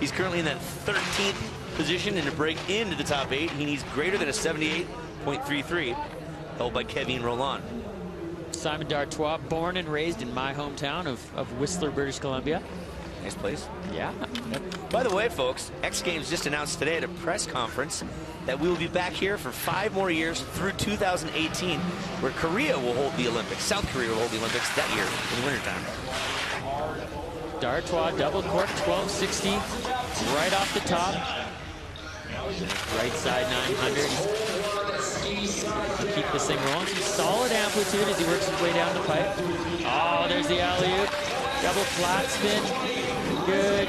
He's currently in that 13th position, and to break into the top 8, he needs greater than a 78.33, held by Kevin Roland. Simon D'Artois, born and raised in my hometown of Whistler, British Columbia. Nice place. Yeah. By the way, folks, X Games just announced today at a press conference that we will be back here for 5 more years through 2018, where Korea will hold the Olympics. South Korea will hold the Olympics that year in the wintertime. D'Artois double cork 1260 right off the top. Right side 900. Keep this thing rolling. Some solid amplitude as he works his way down the pipe. Oh, there's the alley-oop. Double flat spin. Good.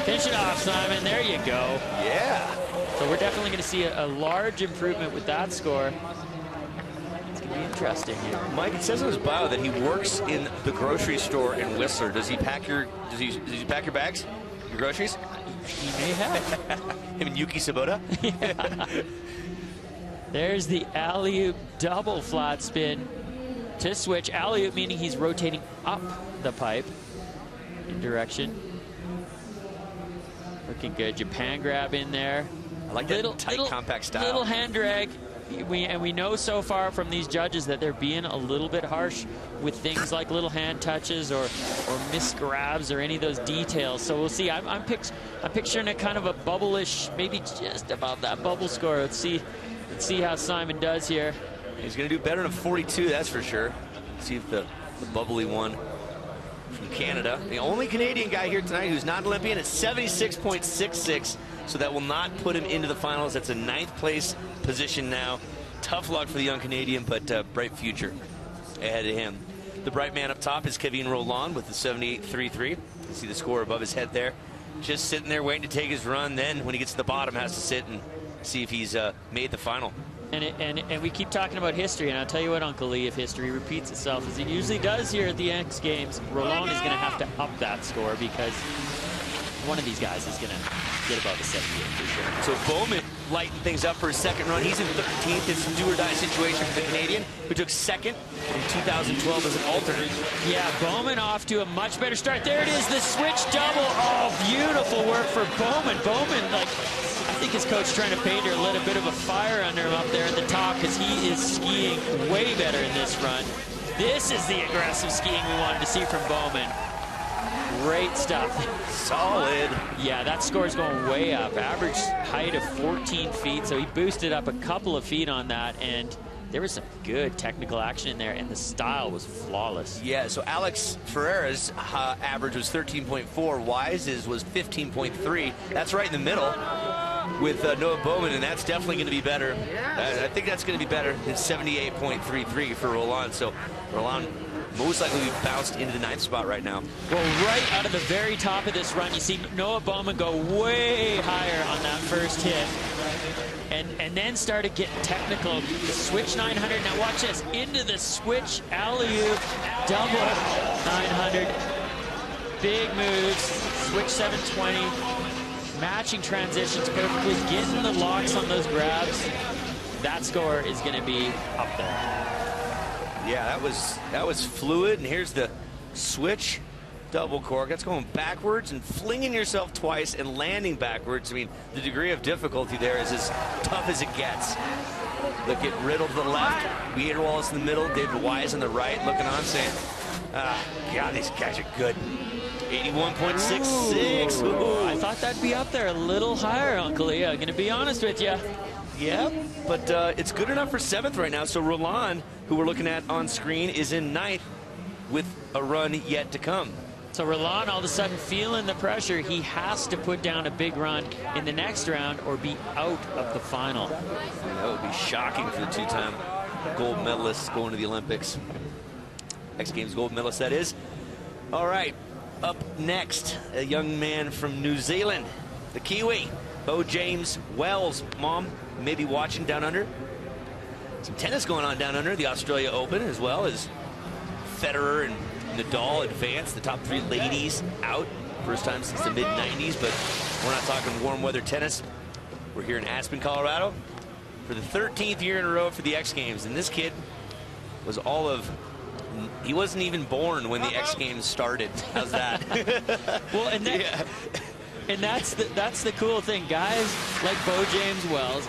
Finish it off, Simon. There you go. Yeah. So we're definitely going to see a large improvement with that score. It's going to be interesting here. Mike, it says in his bio that he works in the grocery store in Whistler. Does he pack your pack your bags? Your groceries? He may have. Him and Yuki Sabota? Yeah. There's the alley-oop double flat spin to switch. Alley-oop meaning he's rotating up the pipe in direction. Looking good. Japan grab in there. I like that tight, compact style. Little hand drag. We know so far from these judges that they're being a little bit harsh with things like little hand touches or missed grabs or any of those details. So we'll see. I'm picturing a kind of a bubble-ish, maybe just above that bubble score. Let's see how Simon does here. He's going to do better than a 42, that's for sure. Let's see if the bubbly one from Canada, the only Canadian guy here tonight who's not Olympian, at 76.66. So that will not put him into the finals. That's a 9th place position now. Tough luck for the young Canadian, but bright future ahead of him. The bright man up top is Kevin Roland with the 78.33. You see the score above his head there. Just sitting there waiting to take his run. Then when he gets to the bottom, has to sit and see if he's made the final. And we keep talking about history, and I'll tell you what, Uncle Lee, if history repeats itself, as it usually does here at the X Games, Roland is going to have to up that score because one of these guys is going to get above the 78 for sure. So Bowman lightened things up for his 2nd run. He's in 13th. It's a do-or-die situation for the Canadian, who took 2nd in 2012 as an alternate. Yeah, Bowman off to a much better start. There it is, the switch double. Oh, beautiful work for Bowman. Bowman, like, I think his coach trying to paint her lit a bit of a fire under him up there at the top because he is skiing way better in this run. This is the aggressive skiing we wanted to see from Bowman. Great stuff. Solid. Yeah, that score's going way up. Average height of 14 feet, so he boosted up a couple of feet on that, and there was some good technical action in there, and the style was flawless. Yeah, so Alex Ferreira's average was 13.4. Wise's was 15.3. That's right in the middle with Noah Bowman, and that's definitely going to be better. I think that's going to be better than 78.33 for Roland. So Roland most likely be bounced into the 9th spot right now. Well, right out of the very top of this run, you see Noah Bowman go way higher on that first hit. And then started getting technical. The switch 900. Now watch this. Into the switch alley-oop. Double 900. Big moves. Switch 720. Matching transitions perfectly. Getting the locks on those grabs. That score is going to be up there. Yeah, that was fluid. And here's the switch double cork. That's going backwards and flinging yourself twice and landing backwards. I mean, the degree of difficulty there is as tough as it gets. Look at Riddle to the left, Weir Wallace in the middle, David Wise on the right, looking on saying, God, these guys are good. 81.66. I thought that'd be up there a little higher, Uncle Leah. Gonna be honest with you. Yeah, but it's good enough for 7th right now. So Roland, who we're looking at on screen, is in 9th with a run yet to come. So Roland all of a sudden feeling the pressure. He has to put down a big run in the next round or be out of the final. That would be shocking for the 2-time gold medalists going to the Olympics. X Games gold medalist, that is. All right, up next, a young man from New Zealand, the Kiwi, Bo James Wells. Mom, maybe watching down under. Some tennis going on down under, the Australia Open, as well as Federer and Nadal advanced, the top 3 ladies out. First time since the mid-90s, but we're not talking warm weather tennis. We're here in Aspen, Colorado for the 13th year in a row for the X Games. And this kid was he wasn't even born when the X Games started. How's that? Well, and that's the cool thing. Guys like Bo James Wells,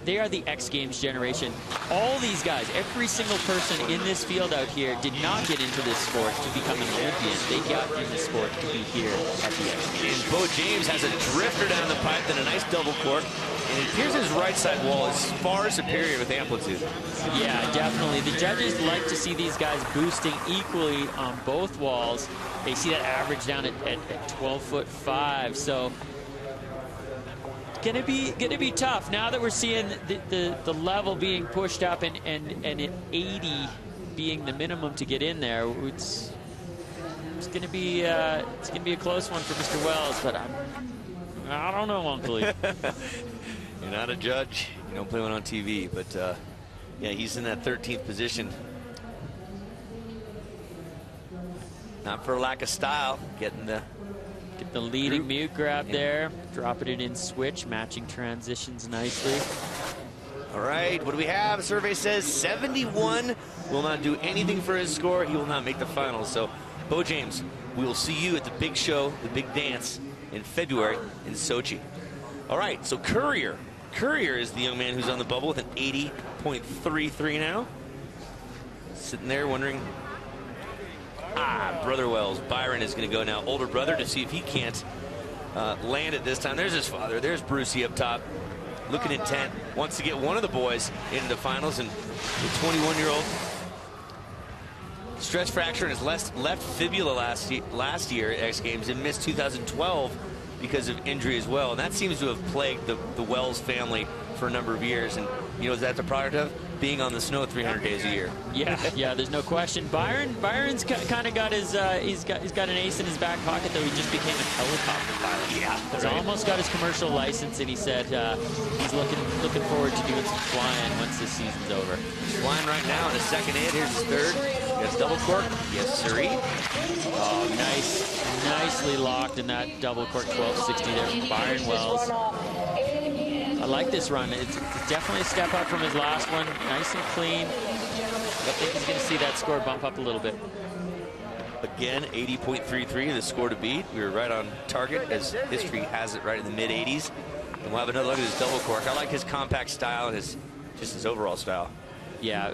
they are the X Games generation. All these guys, every single person in this field out here did not get into this sport to become an Olympian. They got in the sport to be here at the X Games. And Bo James has a drifter down the pipe, then a nice double cork. And it appears his right side wall is far superior with amplitude. Yeah, definitely. The judges like to see these guys boosting equally on both walls. They see that average down at 12'5". So gonna be tough now that we're seeing the level being pushed up and at 80 being the minimum to get in there. It's gonna be a close one for Mr. Wells, but I don't know, Uncle Lee. You're not a judge. You don't play one on TV, but yeah, he's in that 13th position. Not for lack of style, getting the leading mute grab there, dropping it in switch, matching transitions nicely. All right, what do we have? The survey says 71 will not do anything for his score. He will not make the finals. So, Bo James, we will see you at the big show, the big dance in February in Sochi. All right, so Courier is the young man who's on the bubble with an 80.33 now. Sitting there wondering, brother Wells, Byron is going to go now, older brother, to see if he can't land it this time. There's his father. There's Brucey up top, looking intent, wants to get one of the boys into the finals, and the 21-year-old stress fracture in his left fibula last year at X Games and missed 2012 because of injury as well. And that seems to have plagued the Wells family for a number of years. And you know, that's a product of being on the snow 300 days a year. Yeah, there's no question. Byron's kind of got his he's got an ace in his back pocket, though. He just became a helicopter pilot. Yeah, he's almost got his commercial license, and he said he's looking forward to doing some flying once this season's over. He's flying right now in his second hit. Here's his third. He has double cork. Yes, sirree. Oh, nicely locked in that double cork 1260 there from Byron Wells. I like this run. It's definitely a step up from his last one. Nice and clean. I think he's going to see that score bump up a little bit. Again, 80.33, the score to beat. We were right on target, as history has it, right in the mid-80s. And we'll have another look at his double cork. I like his compact style and just his overall style. Yeah,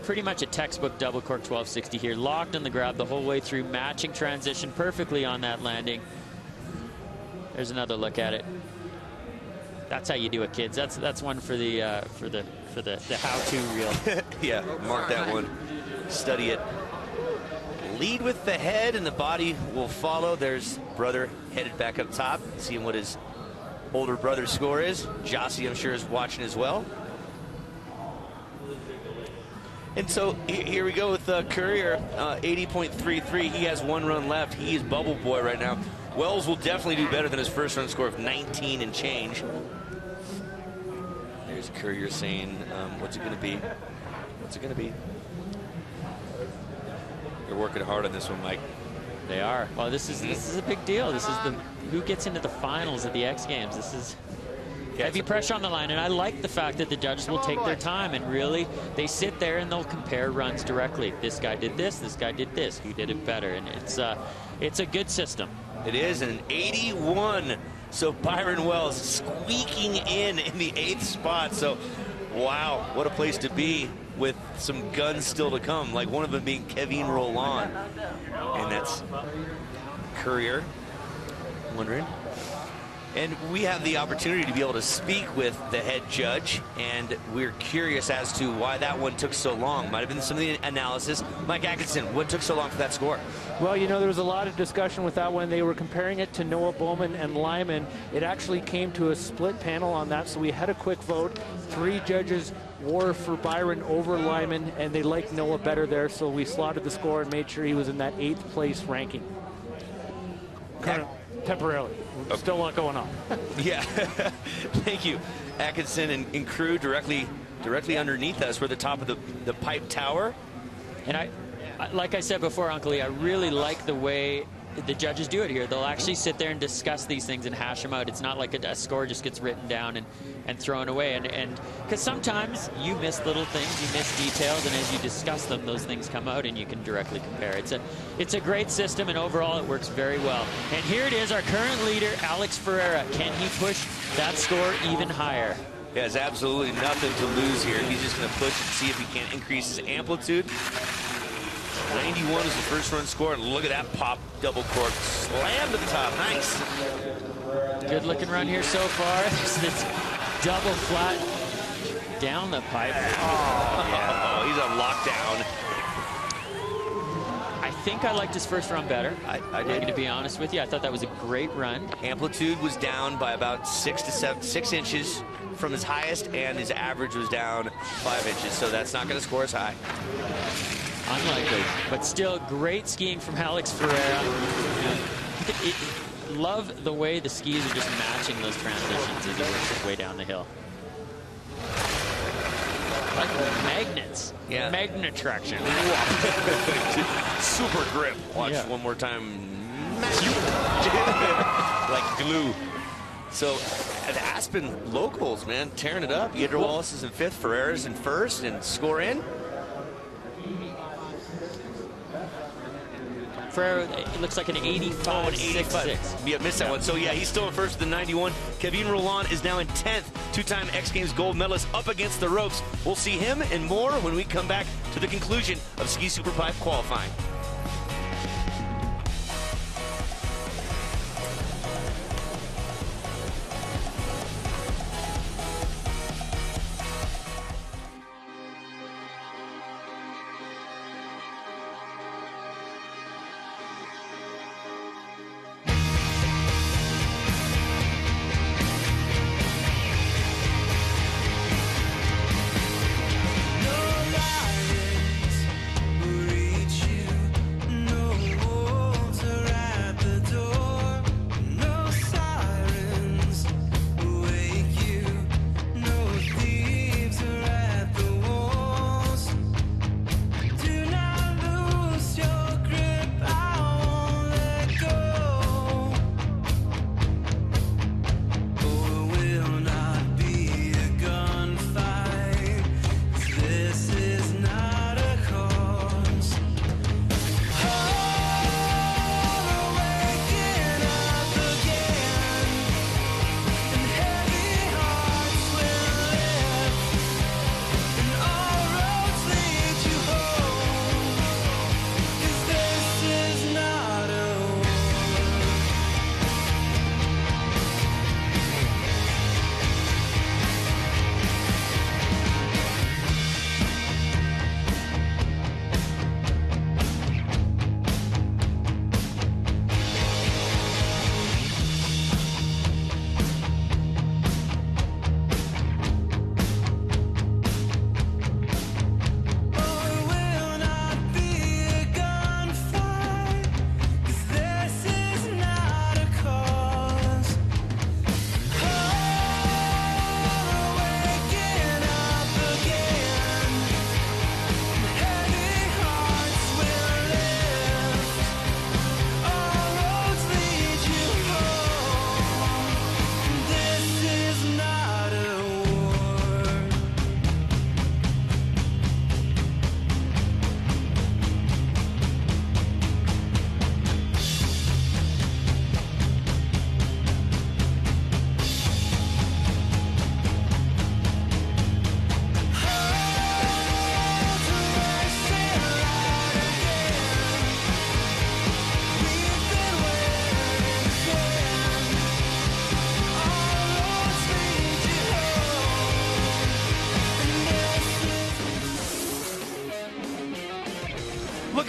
pretty much a textbook double cork 1260 here. Locked on the grab the whole way through, matching transition perfectly on that landing. There's another look at it. That's how you do it, kids. That's one for the how-to reel. Yeah, mark that one. Study it. Lead with the head, and the body will follow. There's brother headed back up top, seeing what his older brother's score is. Jossie, I'm sure, is watching as well. And so here we go with Courier, 80.33. He has 1 run left. He is bubble boy right now. Wells will definitely do better than his first run score of 19 and change. There's Courier saying, what's it going to be? What's it going to be? They're working hard on this one, Mike. They are. Well, this is a big deal. This is who gets into the finals of the X Games. This is heavy pressure on the line, and I like the fact that the judges will take their time and really they sit there and they'll compare runs directly. This guy did this guy did this, who did it better, and it's a good system. It is an 81. So Byron Wells squeaking in the 8th spot. So wow, what a place to be with some guns still to come, like one of them being Kevin Roland, and that's Courier. Wondering. And we have the opportunity to be able to speak with the head judge, and we're curious as to why that one took so long. Might have been some of the analysis. Mike Atkinson, what took so long for that score? Well, you know, there was a lot of discussion with that one. They were comparing it to Noah Bowman and Lyman. It actually came to a split panel on that, so we had a quick vote. 3 judges wore for Byron over Lyman, and they liked Noah better there, so we slotted the score and made sure he was in that 8th place ranking. Temporarily. Still a lot going on. Yeah. Thank you. Atkinson and crew directly underneath us. We're the top of the pipe tower. And I like I said before, Uncle Lee, I really like the way the judges do it here. They'll actually sit there and discuss these things and hash them out. It's not like a score just gets written down and thrown away. And because sometimes you miss little things, you miss details, and as you discuss them, those things come out and you can directly compare. It's a great system, and overall it works very well. And here it is, our current leader, Alex Ferreira. Can he push that score even higher? He has absolutely nothing to lose here. He's just going to push and see if he can't increase his amplitude. 91 is the first run score, and look at that pop double cork. Slam to the top. Nice. Good looking run here so far. This double flat down the pipe. Oh, yeah. He's on lockdown. I think I liked his first run better. I did. I'm going to be honest with you. I thought that was a great run. Amplitude was down by about 6 inches from his highest, and his average was down 5 inches, so that's not going to score as high. Unlikely, but still great skiing from Alex Ferreira. Love the way the skis are just matching those transitions as he works his way down the hill. Like magnets. Yeah. Magnet traction. Super grip. Watch one more time. Like glue. So the Aspen locals, man, tearing it up. Yedra Wallace is in 5th, Ferreira's in 1st, and score in. Ferreira, it looks like an 85.66. Yeah, missed that one. So yeah, he's still in 1st with the 91. Kevin Roland is now in 10th. 2-time X Games gold medalist up against the ropes. We'll see him and more when we come back to the conclusion of Ski Superpipe qualifying. Reach you.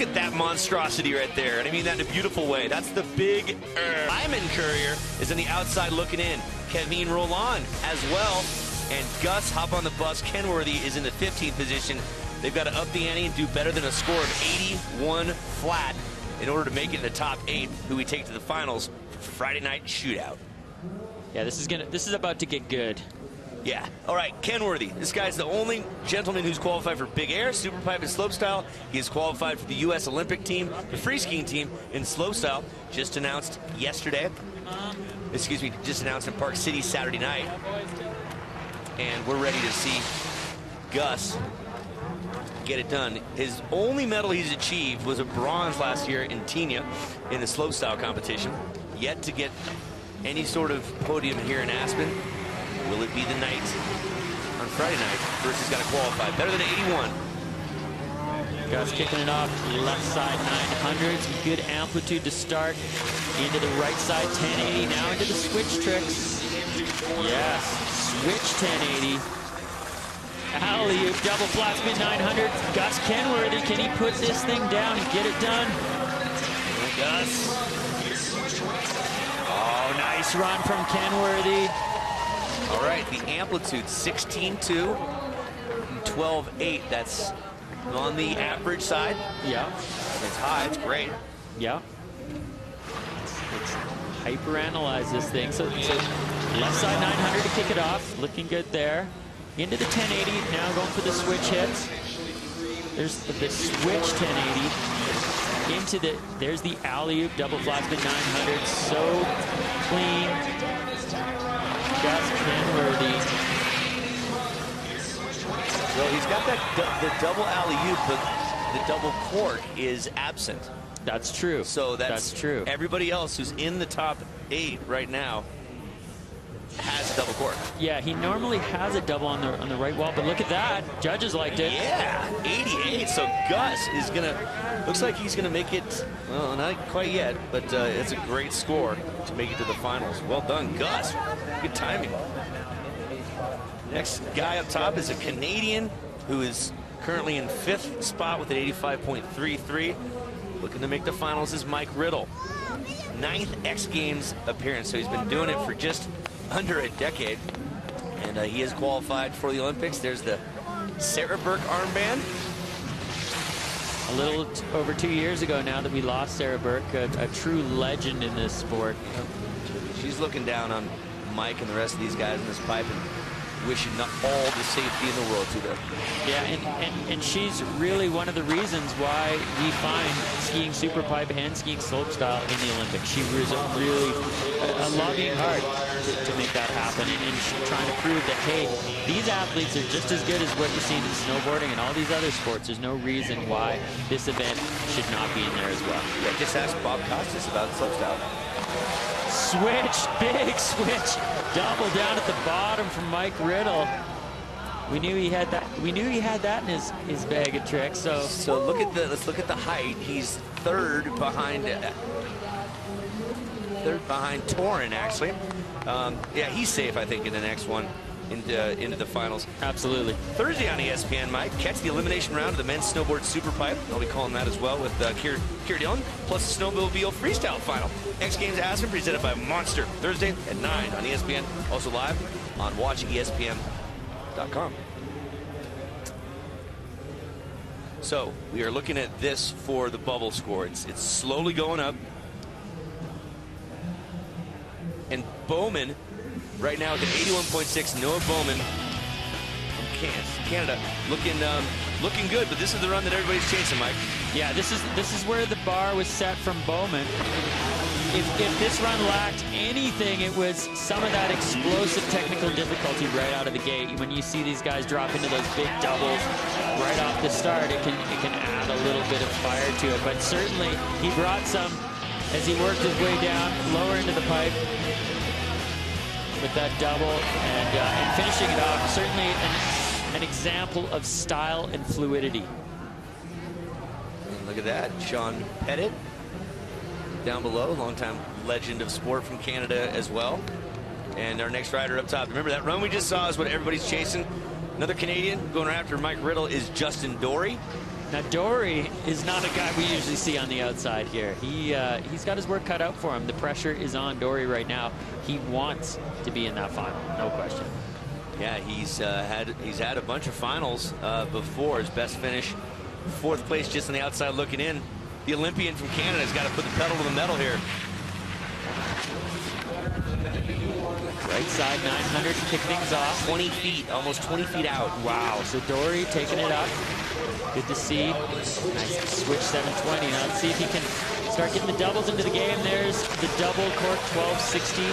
Look at that monstrosity right there. And I mean that in a beautiful way. That's the big Lyman Courier is on the outside looking in. Kevin Roland as well. And Gus hop on the bus. Kenworthy is in the 15th position. They've got to up the ante and do better than a score of 81 flat in order to make it in the top 8, who we take to the finals for Friday night shootout. Yeah, this is about to get good. Yeah. All right, Kenworthy. This guy's the only gentleman who's qualified for big air, superpipe, and slopestyle. He is qualified for the U.S. Olympic team, the free skiing team in slopestyle, just announced yesterday. Excuse me, just announced in Park City Saturday night. And we're ready to see Gus get it done. His only medal he's achieved was a bronze last year in Tenia in the slopestyle competition. Yet to get any sort of podium here in Aspen. Will it be the night on Friday night? First, he's got to qualify. Better than 81. Gus kicking it off left side 900s. Good amplitude to start. Into the right side 1080. Now into the switch tricks. Yes, switch 1080. Alley-oop, double flat spin 900. Gus Kenworthy, can he put this thing down and get it done? Gus. Oh, nice run from Kenworthy. All right, the amplitude 16.2 and 12.8. That's on the average side. Yeah. It's high. It's great. Yeah. Let's hyper-analyze this thing. So left side 900 to kick it off. Looking good there. Into the 1080. Now going for the switch hits. There's the switch 1080. Into the, there's the alley-oop double flat spin 900. So clean. Gus Kenworthy. Well, he's got that the double alley-oop, but the double cork is absent. That's true. So that's true. Everybody else who's in the top 8 right now has a double cork. Yeah, he normally has a double on the right wall, but look at that. Judges liked it. Yeah, 88. So Gus is gonna, looks like he's gonna make it. Well, not quite yet, but it's a great score to make it to the finals. Well done, Gus. Good timing. Next guy up top is a Canadian who is currently in 5th spot with an 85.33. Looking to make the finals is Mike Riddle. 9th X Games appearance, so he's been doing it for just under a decade. And he is qualified for the Olympics. There's the Sarah Burke armband. A little over 2 years ago now that we lost Sarah Burke, a true legend in this sport. She's looking down on Mike and the rest of these guys in this pipe and wishing all the safety in the world to them. Yeah, and she's really one of the reasons why we find skiing superpipe and skiing slopestyle in the Olympics. She was really a loving heart to make that happen, and she's trying to prove that, hey, these athletes are just as good as what you see in snowboarding and all these other sports. There's no reason why this event should not be in there as well. Yeah, just ask Bob Costas about slopestyle. Switch, big switch, double down at the bottom from Mike Riddle. We knew he had that. We knew he had that in his bag of tricks. So let's look at the height. He's third behind Torin, actually. Yeah, he's safe, I think, in the next one into the finals. Absolutely. Thursday on ESPN, Mike, catch the elimination round of the men's snowboard superpipe. I'll be calling that as well with Keir Dillon, plus the snowmobile freestyle final. X Games Aspen presented by Monster. Thursday at 9 on ESPN. Also live on watchespn.com. So we are looking at this for the bubble score. It's slowly going up. And Bowman, right now with an 81.6, Noah Bowman from Canada, looking good. But this is the run that everybody's chasing, Mike. Yeah, this is where the bar was set from Bowman. If this run lacked anything, it was some of that explosive technical difficulty right out of the gate. When you see these guys drop into those big doubles right off the start, it can add a little bit of fire to it. But certainly he brought some as he worked his way down lower into the pipe with that double and finishing it off. Certainly an example of style and fluidity. And look at that, Sean Pettit down below, longtime legend of sport from Canada as well. And our next rider up top. Remember that run we just saw is what everybody's chasing. Another Canadian going after Mike Riddle is Justin Dory. Now, Dory is not a guy we usually see on the outside here. He's got his work cut out for him. The pressure is on Dory right now. He wants to be in that final, no question. Yeah, he's had a bunch of finals before. His best finish, 4th place, just on the outside looking in. The Olympian from Canada has got to put the pedal to the metal here. Right side 900 to kick things off. 20 feet, almost 20 feet out. Wow, so Dory taking it up. Good to see. Nice switch 720. Now let's see if he can start getting the doubles into the game. There's the double cork 1260.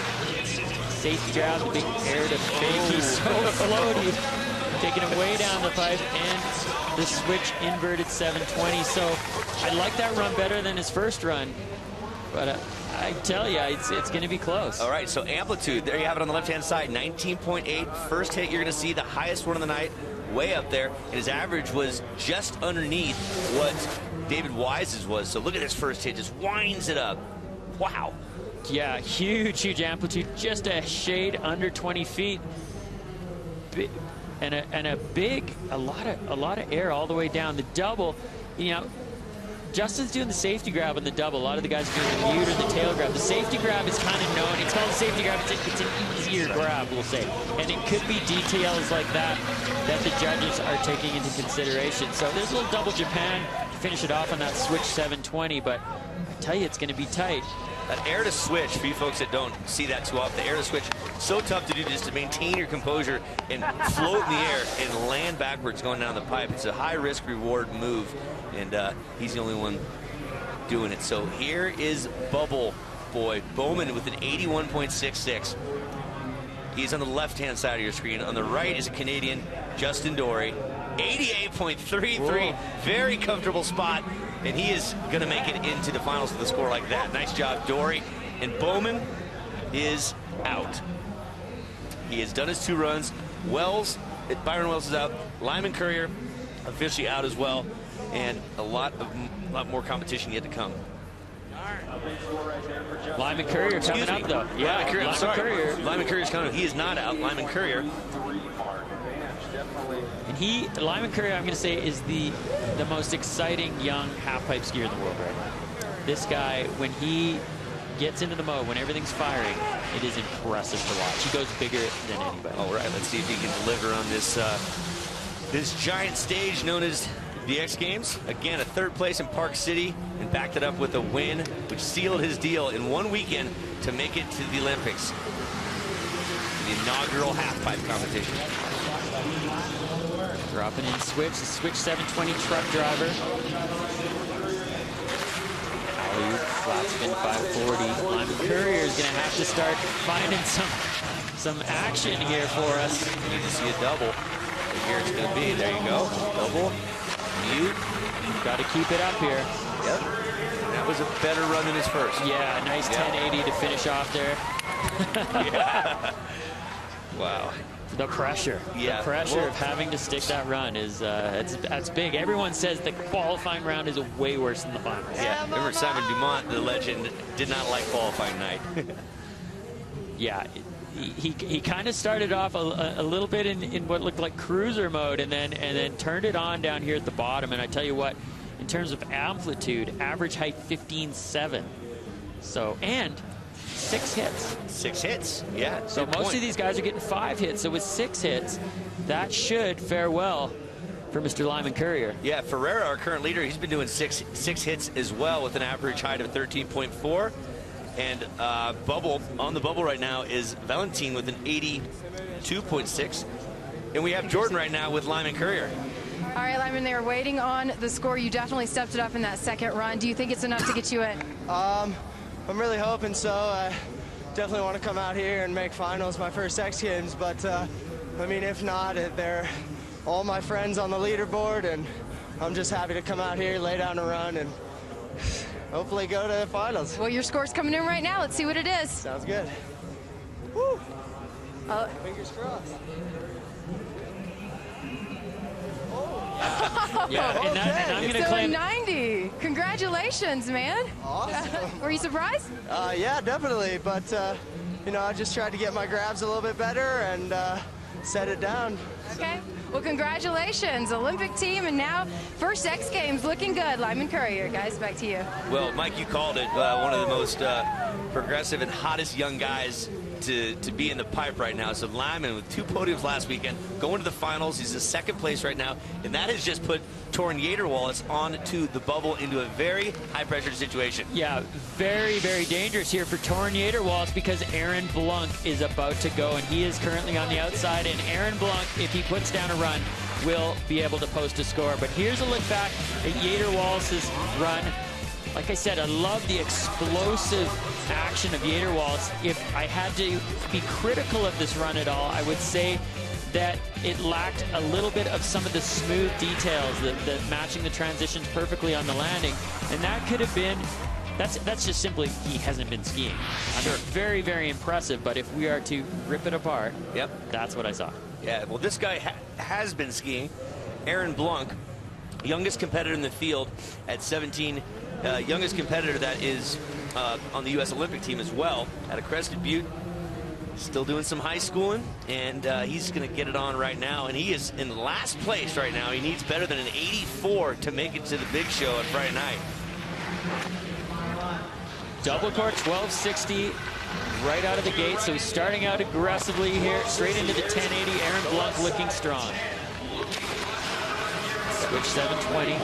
Safety grab, the big air to fake. He's so floaty. Taking it way down the pipe, and the switch inverted 720. So I like that run better than his first run. But I tell you, it's going to be close. All right, so amplitude, there you have it on the left-hand side, 19.8. First hit, you're going to see the highest one of the night, way up there. And his average was just underneath what David Wise's was. So look at this first hit, just winds it up. Wow. Yeah, huge amplitude, just a shade under 20 feet. And a lot of air all the way down. The double, you know, Justin's doing the safety grab on the double. A lot of the guys are doing the mute or the tail grab. The safety grab is kind of known. It's called a safety grab. It's an easier grab, we'll say. And it could be details like that the judges are taking into consideration. So there's a little double Japan to finish it off on that switch 720, but I tell you, it's going to be tight. That air to switch, for you folks that don't see that too often, the air to switch, so tough to do just to maintain your composure and float in the air and land backwards going down the pipe. It's a high risk reward move, and he's the only one doing it. So here is Bubble Boy Bowman with an 81.66. He's on the left-hand side of your screen. On the right is a Canadian, Justin Dory, 88.33. Very comfortable spot. And he is going to make it into the finals with a score like that. Nice job, Dory. And Bowman is out. He has done his 2 runs. Byron Wells is out. Lyman Courier officially out as well. And a lot more competition yet to come. Lyman Courier coming up, though. Yeah, Lyman Courier, I'm sorry. Courier. Lyman Courier's coming. He is not out. Lyman Courier. And Lyman Courier, I'm going to say, is the most exciting young half-pipe skier in the world right now. This guy, when he gets into the mode, when everything's firing, it is impressive to watch. He goes bigger than anybody. All right, let's see if he can deliver on this giant stage known as the X Games. Again, a 3rd place in Park City, and backed it up with a win, which sealed his deal in one weekend to make it to the Olympics. The inaugural half-pipe competition. Dropping in switch, the switch 720 truck driver. Alley-oop, flat spin 540. Lyman Courier is going to have to start finding some action here for us. You need to see a double. And here it's going to be. There you go. Double. Mute. Got to keep it up here. Yep. That was a better run than his first. Yeah, nice 1080 to finish off there. Yeah. Wow. The pressure. Yeah. The pressure of having to stick that run is that's big. Everyone says the qualifying round is way worse than the finals. Yeah. Remember Simon Dumont, the legend, did not like qualifying night. Yeah. He kind of started off a little bit in what looked like cruiser mode, and then turned it on down here at the bottom. And I tell you what, in terms of amplitude, average height 15.7. So, and 6 hits. 6 hits, yeah. So most of these guys are getting 5 hits. So with 6 hits, that should fare well for Mr. Lyman Courier. Yeah, Ferreira, our current leader, he's been doing six hits as well with an average height of 13.4. And on the bubble right now is Valentin with an 82.6. And we have Jordan right now with Lyman Courier. All right, Lyman, they were waiting on the score. You definitely stepped it up in that 2nd run. Do you think it's enough to get you in? I'm really hoping so. I definitely want to come out here and make finals, my first X Games, but I mean, if not, they're all my friends on the leaderboard, and I'm just happy to come out here, lay down a run, and hopefully go to the finals. Well, your score's coming in right now. Let's see what it is. Sounds good. Woo! Fingers crossed. Yeah, and I'm going to claim 90. Congratulations, man. Awesome. Were you surprised? Yeah, definitely, but you know, I just tried to get my grabs a little bit better and set it down. Okay. Well, congratulations, Olympic team, and now first X Games looking good. Lyman Courier, guys, back to you. Well, Mike, you called it one of the most progressive and hottest young guys to be in the pipe right now. So Lyman with 2 podiums last weekend, going to the finals. He's in second place right now, and that has just put Torin Yater-Wallace onto the bubble into a very high-pressure situation. Yeah, very, very dangerous here for Torin Yater-Wallace because Aaron Blunk is about to go, and he is currently on the outside. And Aaron Blunk, if he puts down a run, will be able to post a score. But here's a look back at Yater-Wallace's run. Like I said, I love the explosive action of Yater-Wallace. If I had to be critical of this run at all, I would say that it lacked a little bit of some of the smooth details, that matching the transitions perfectly on the landing. And that could have been, that's just simply he hasn't been skiing. I mean, very, very impressive, but if we are to rip it apart, yep, that's what I saw. Yeah, well, this guy has been skiing. Aaron Blunk, youngest competitor in the field at 17, youngest competitor that is on the U.S. Olympic team as well, at a Crested Butte. Still doing some high schooling, and he's going to get it on right now. And he is in last place right now. He needs better than an 84 to make it to the big show on Friday night. Double cork 1260 right out of the gate. So he's starting out aggressively here, straight into the 1080. Aaron Blunk looking strong. Switch 720.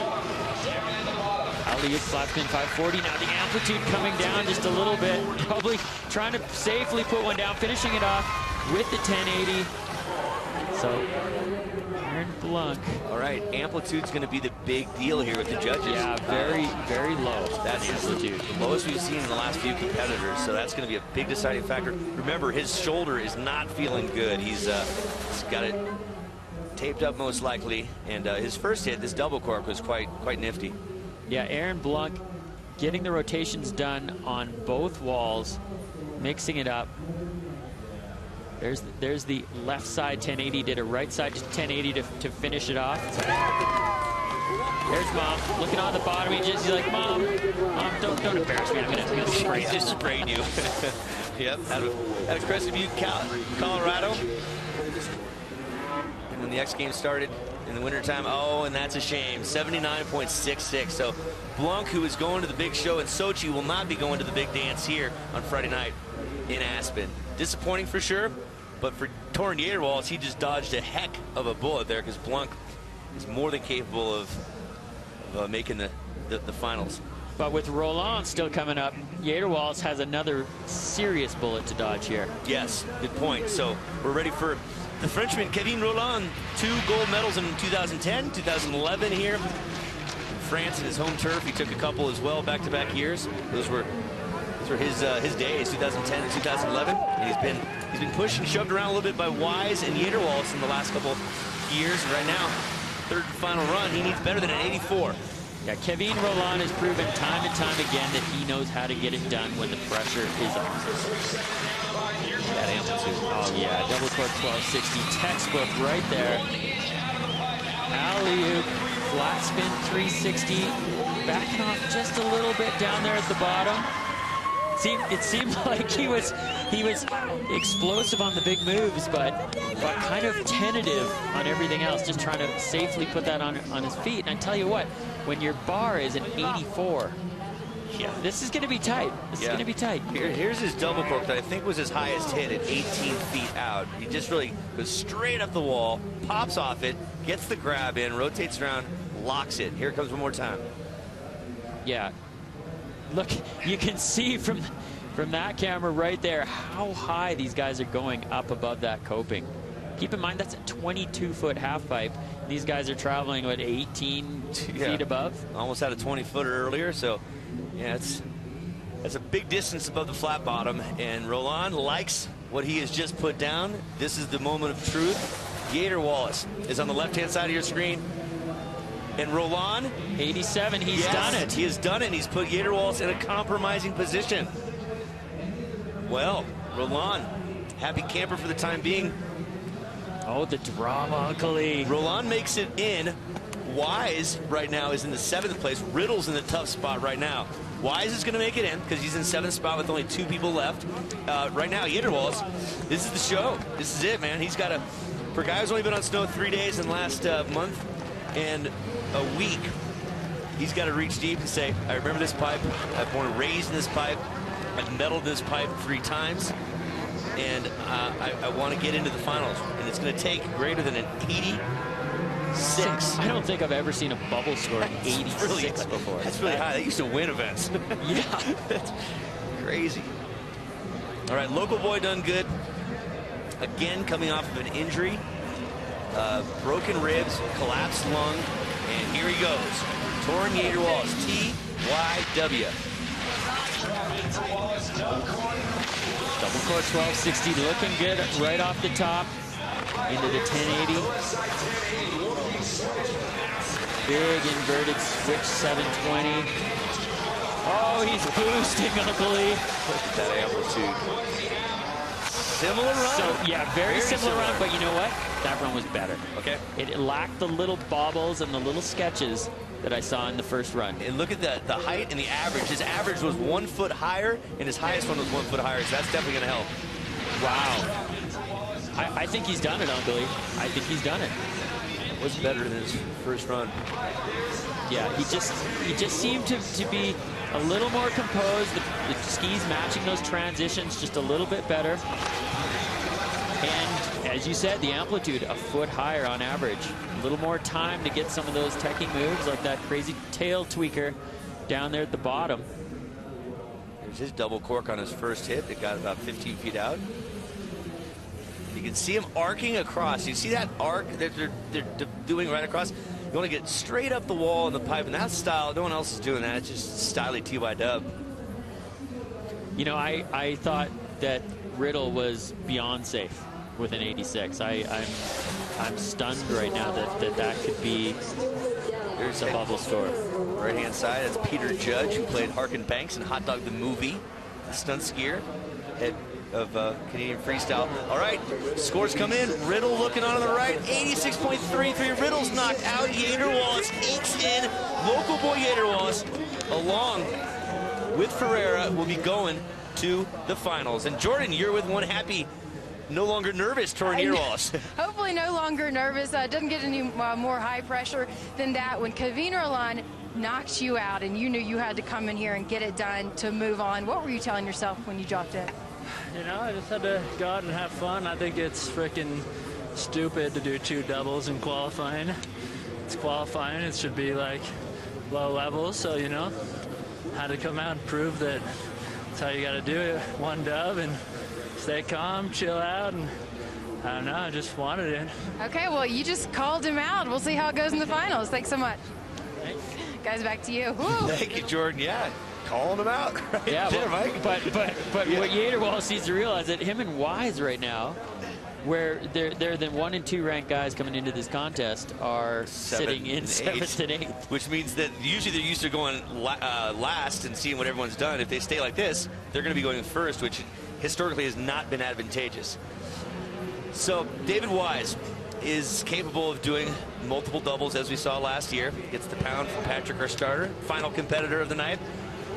Alley-oop flat spin 540. Now the amplitude coming down just a little bit. Probably trying to safely put one down, finishing it off with the 1080. So Aaron Blunk. All right, amplitude's going to be the big deal here with the judges. Yeah, very, very low. That's amplitude. The lowest we've seen in the last few competitors, so that's going to be a big deciding factor. Remember, his shoulder is not feeling good. He's got it taped up most likely, and his first hit, this double cork, was quite nifty. Yeah, Aaron Blunk getting the rotations done on both walls, mixing it up. There's the left side 1080, did a right side 1080 to finish it off. There's Mom looking on the bottom. He's like, Mom, don't embarrass me. I'm gonna spray you. Just sprayed you. Yep, out of Crested Butte, Colorado. And when the X Games started in the wintertime, oh, and that's a shame. 79.66. So Blunk, who is going to the big show in Sochi, will not be going to the big dance here on Friday night in Aspen. Disappointing for sure, but for Torin Yater-Wallace, he just dodged a heck of a bullet there because Blunk is more than capable of making the finals. But with Roland still coming up, Yater-Wallace has another serious bullet to dodge here. Yes, good point. So we're ready for the Frenchman, Kevin Roland, 2 gold medals in 2010, 2011 here in France in his home turf. He took a couple as well, back-to-back years. Those were his days, 2010 and 2011. And he's been pushed and shoved around a little bit by Wise and Yater-Wallace in the last couple years. And right now, third and final run, he needs better than an 84. Yeah, Kevin Roland has proven time and time again that he knows how to get it done when the pressure is on. That amplitude. Oh yeah, double cork 1260, textbook right there. Alley-oop, flat spin 360, backing off just a little bit down there at the bottom. It seemed like he was explosive on the big moves, but kind of tentative on everything else, just trying to safely put that on his feet. And I tell you what, when your bar is an 84, yeah, this is going to be tight. This is going to be tight. Here's his double cork that I think was his highest hit at 18 feet out. He just really goes straight up the wall, pops off it, gets the grab in, rotates around, locks it. Here it comes one more time. Yeah. Look, you can see from that camera right there how high these guys are going up above that coping. Keep in mind that's a 22-foot half pipe. These guys are traveling, what, 18 feet above? Almost had a 20-footer earlier, so yeah, that's a big distance above the flat bottom. And Roland likes what he has just put down. This is the moment of truth. Yater-Wallace is on the left-hand side of your screen. And Roland, 87, he's done it. He has done it. He's put Yater-Wallace in a compromising position. Well, Roland, happy camper for the time being. Oh, the drama, Uncle Lee. Roland makes it in. Wise right now is in the 7th place. Riddle's in the tough spot right now. Wise is going to make it in because he's in 7th spot with only 2 people left. right now, Yederwals, this is the show. This is it, man. He's got for a guy who's only been on snow 3 days in the last month and a week, he's got to reach deep and say, I remember this pipe. I've born raised in this pipe. I've medaled in this pipe 3 times. And I want to get into the finals. And it's going to take greater than an 86. I don't think I've ever seen a bubble score 86 before. That's really high. They used to win events. Yeah. That's crazy. All right, local boy done good. Again, coming off of an injury. Broken ribs, collapsed lung. And here he goes. Torin Yederwals, TYW. Double core 1260 looking good right off the top into the 1080. Big inverted switch 720. Oh, he's boosting, Uncle Lee. Look at that amplitude. Similar run? So, yeah, very similar run, but you know what? That run was better. Okay. It lacked the little bobbles and the little sketches that I saw in the first run. And look at the height and the average. His average was 1 foot higher, and his highest one was 1 foot higher, so that's definitely going to help. Wow. I think he's done it, Uncle Lee. I think he's done it. Was better than his first run. Yeah, he just seemed to be a little more composed. The skis matching those transitions just a little bit better. And as you said, the amplitude a foot higher on average. A little more time to get some of those techie moves like that crazy tail tweaker down there at the bottom. There's his double cork on his first hit. It got about 15 feet out. You can see him arcing across. You see that arc that they're doing right across? You want to get straight up the wall in the pipe, and that style, no one else is doing that. It's just styly TY-dub. You know, I thought that Riddle was beyond safe with an 86. I'm stunned right now that could be There's a bubble score. Right-hand side, that's Peter Judge, who played Harkin Banks in Hot Dog the Movie, the stunt skier, head of Canadian freestyle. All right, scores come in. Riddle looking on the right, 86.33. Riddle's knocked out. Yederwals ekes in. Local boy Yederwals, along with Ferreira, will be going to the finals. And Jordan, you're with one happy, no longer nervous Torin Yederwals. Hopefully no longer nervous. Doesn't get any more high pressure than that. When Kevin Roland knocked you out and you knew you had to come in here and get it done to move on, what were you telling yourself when you dropped in? You know, I just had to go out and have fun. I think it's freaking stupid to do 2 doubles in qualifying. It's qualifying. It should be like low levels. So, you know, had to come out and prove that that's how you got to do it. 1 dub and stay calm, chill out, and I don't know, I just wanted it. Okay, well, you just called him out. We'll see how it goes in the finals. Thanks so much. Thanks. Guys, back to you. Woo. Thank you, Jordan. Yeah, calling him out right Yeah, there, Mike. but Yeah. what Yederwals needs to realize that him and Wise right now, where they're the 1 and 2 ranked guys coming into this contest, are sitting in 7th and 8th. Which means that usually they're used to going last and seeing what everyone's done. If they stay like this, they're going to be going first, which historically has not been advantageous. So David Wise is capable of doing multiple doubles, as we saw last year. Gets the pound from Patrick, our starter, final competitor of the night.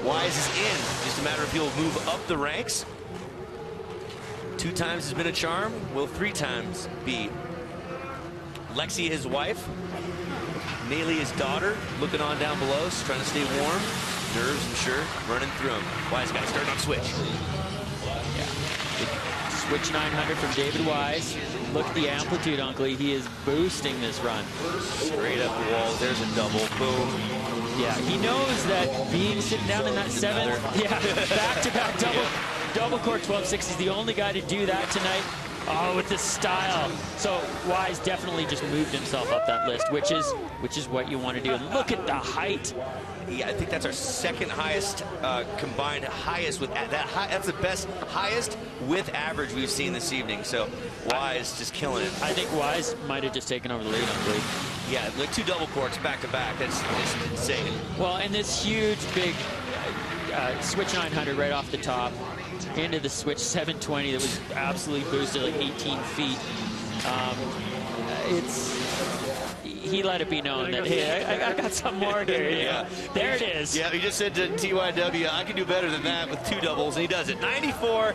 Wise is in. Just a matter of he'll move up the ranks. 2 times has been a charm. Will 3 times be? Lexi, his wife. Nayli, his daughter, looking on down below, just trying to stay warm. Nerves, I'm sure, running through him. Wise guy starting on switch. Yeah. Switch 900 from David Wise. Look at the amplitude, Uncle. He is boosting this run. Straight up the wall. There's a double. Boom. Yeah, he knows that being sitting down in that 7th, back-to-back double core 1260 is the only guy to do that tonight. Oh, with the style. So Wise definitely just moved himself up that list, which is what you want to do. And look at the height. Yeah, I think that's our 2nd highest combined highest with that. That's the best highest with average we've seen this evening. So Wise just killing it. I think Wise might have just taken over the lead, Uncle. Yeah, like 2 double corks back to back. That's insane. Well, and this huge, big switch 900 right off the top into the switch 720 that was absolutely boosted like 18 feet. He let it be known that, hey, I got some more here. Yeah. There it is. Yeah, he just said to TYW, I can do better than that with 2 doubles, and he does it. 94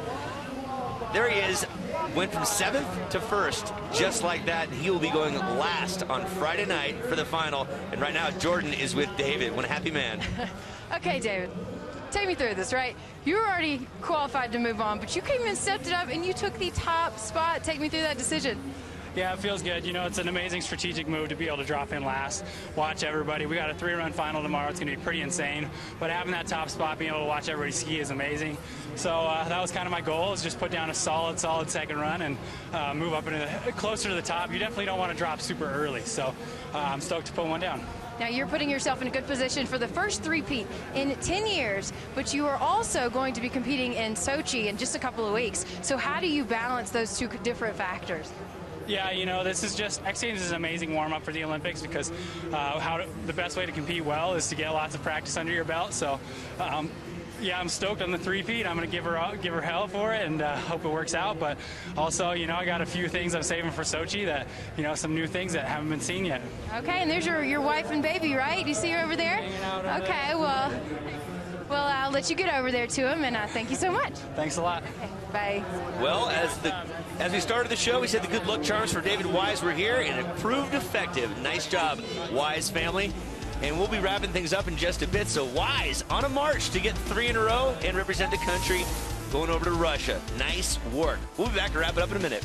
there he is. Went from 7th to 1st, just like that. He will be going last on Friday night for the final. And right now, Jordan is with David. One happy man. Okay, David, take me through this, right? You were already qualified to move on, but you came and stepped it up, and you took the top spot. Take me through that decision. Yeah, it feels good. You know, it's an amazing strategic move to be able to drop in last, watch everybody. We got a 3-run final tomorrow. It's going to be pretty insane. But having that top spot, being able to watch everybody ski is amazing. So that was kind of my goal, is just put down a solid second run and move up closer to the top. You definitely don't want to drop super early. So I'm stoked to put one down. Now, you're putting yourself in a good position for the first three-peat in 10 years, but you are also going to be competing in Sochi in just a couple of weeks. So how do you balance those two different factors? Yeah, you know, this is just, X Games is an amazing warm-up for the Olympics because the best way to compete well is to get lots of practice under your belt. So, yeah, I'm stoked on the three-peat. I'm going to give her hell for it and hope it works out. But also, you know, I got a few things I'm saving for Sochi that, you know, some new things that haven't been seen yet. Okay, and there's your wife and baby, right? Do you see her over there? Okay, well, I'll let you get over there to him, and thank you so much. Thanks a lot. Okay, bye. Well, as we started the show, we said the good luck charms for David Wise were here, and it proved effective. Nice job, Wise family. And we'll be wrapping things up in just a bit. So Wise on a march to get 3 in a row and represent the country going over to Russia. Nice work. We'll be back to wrap it up in a minute.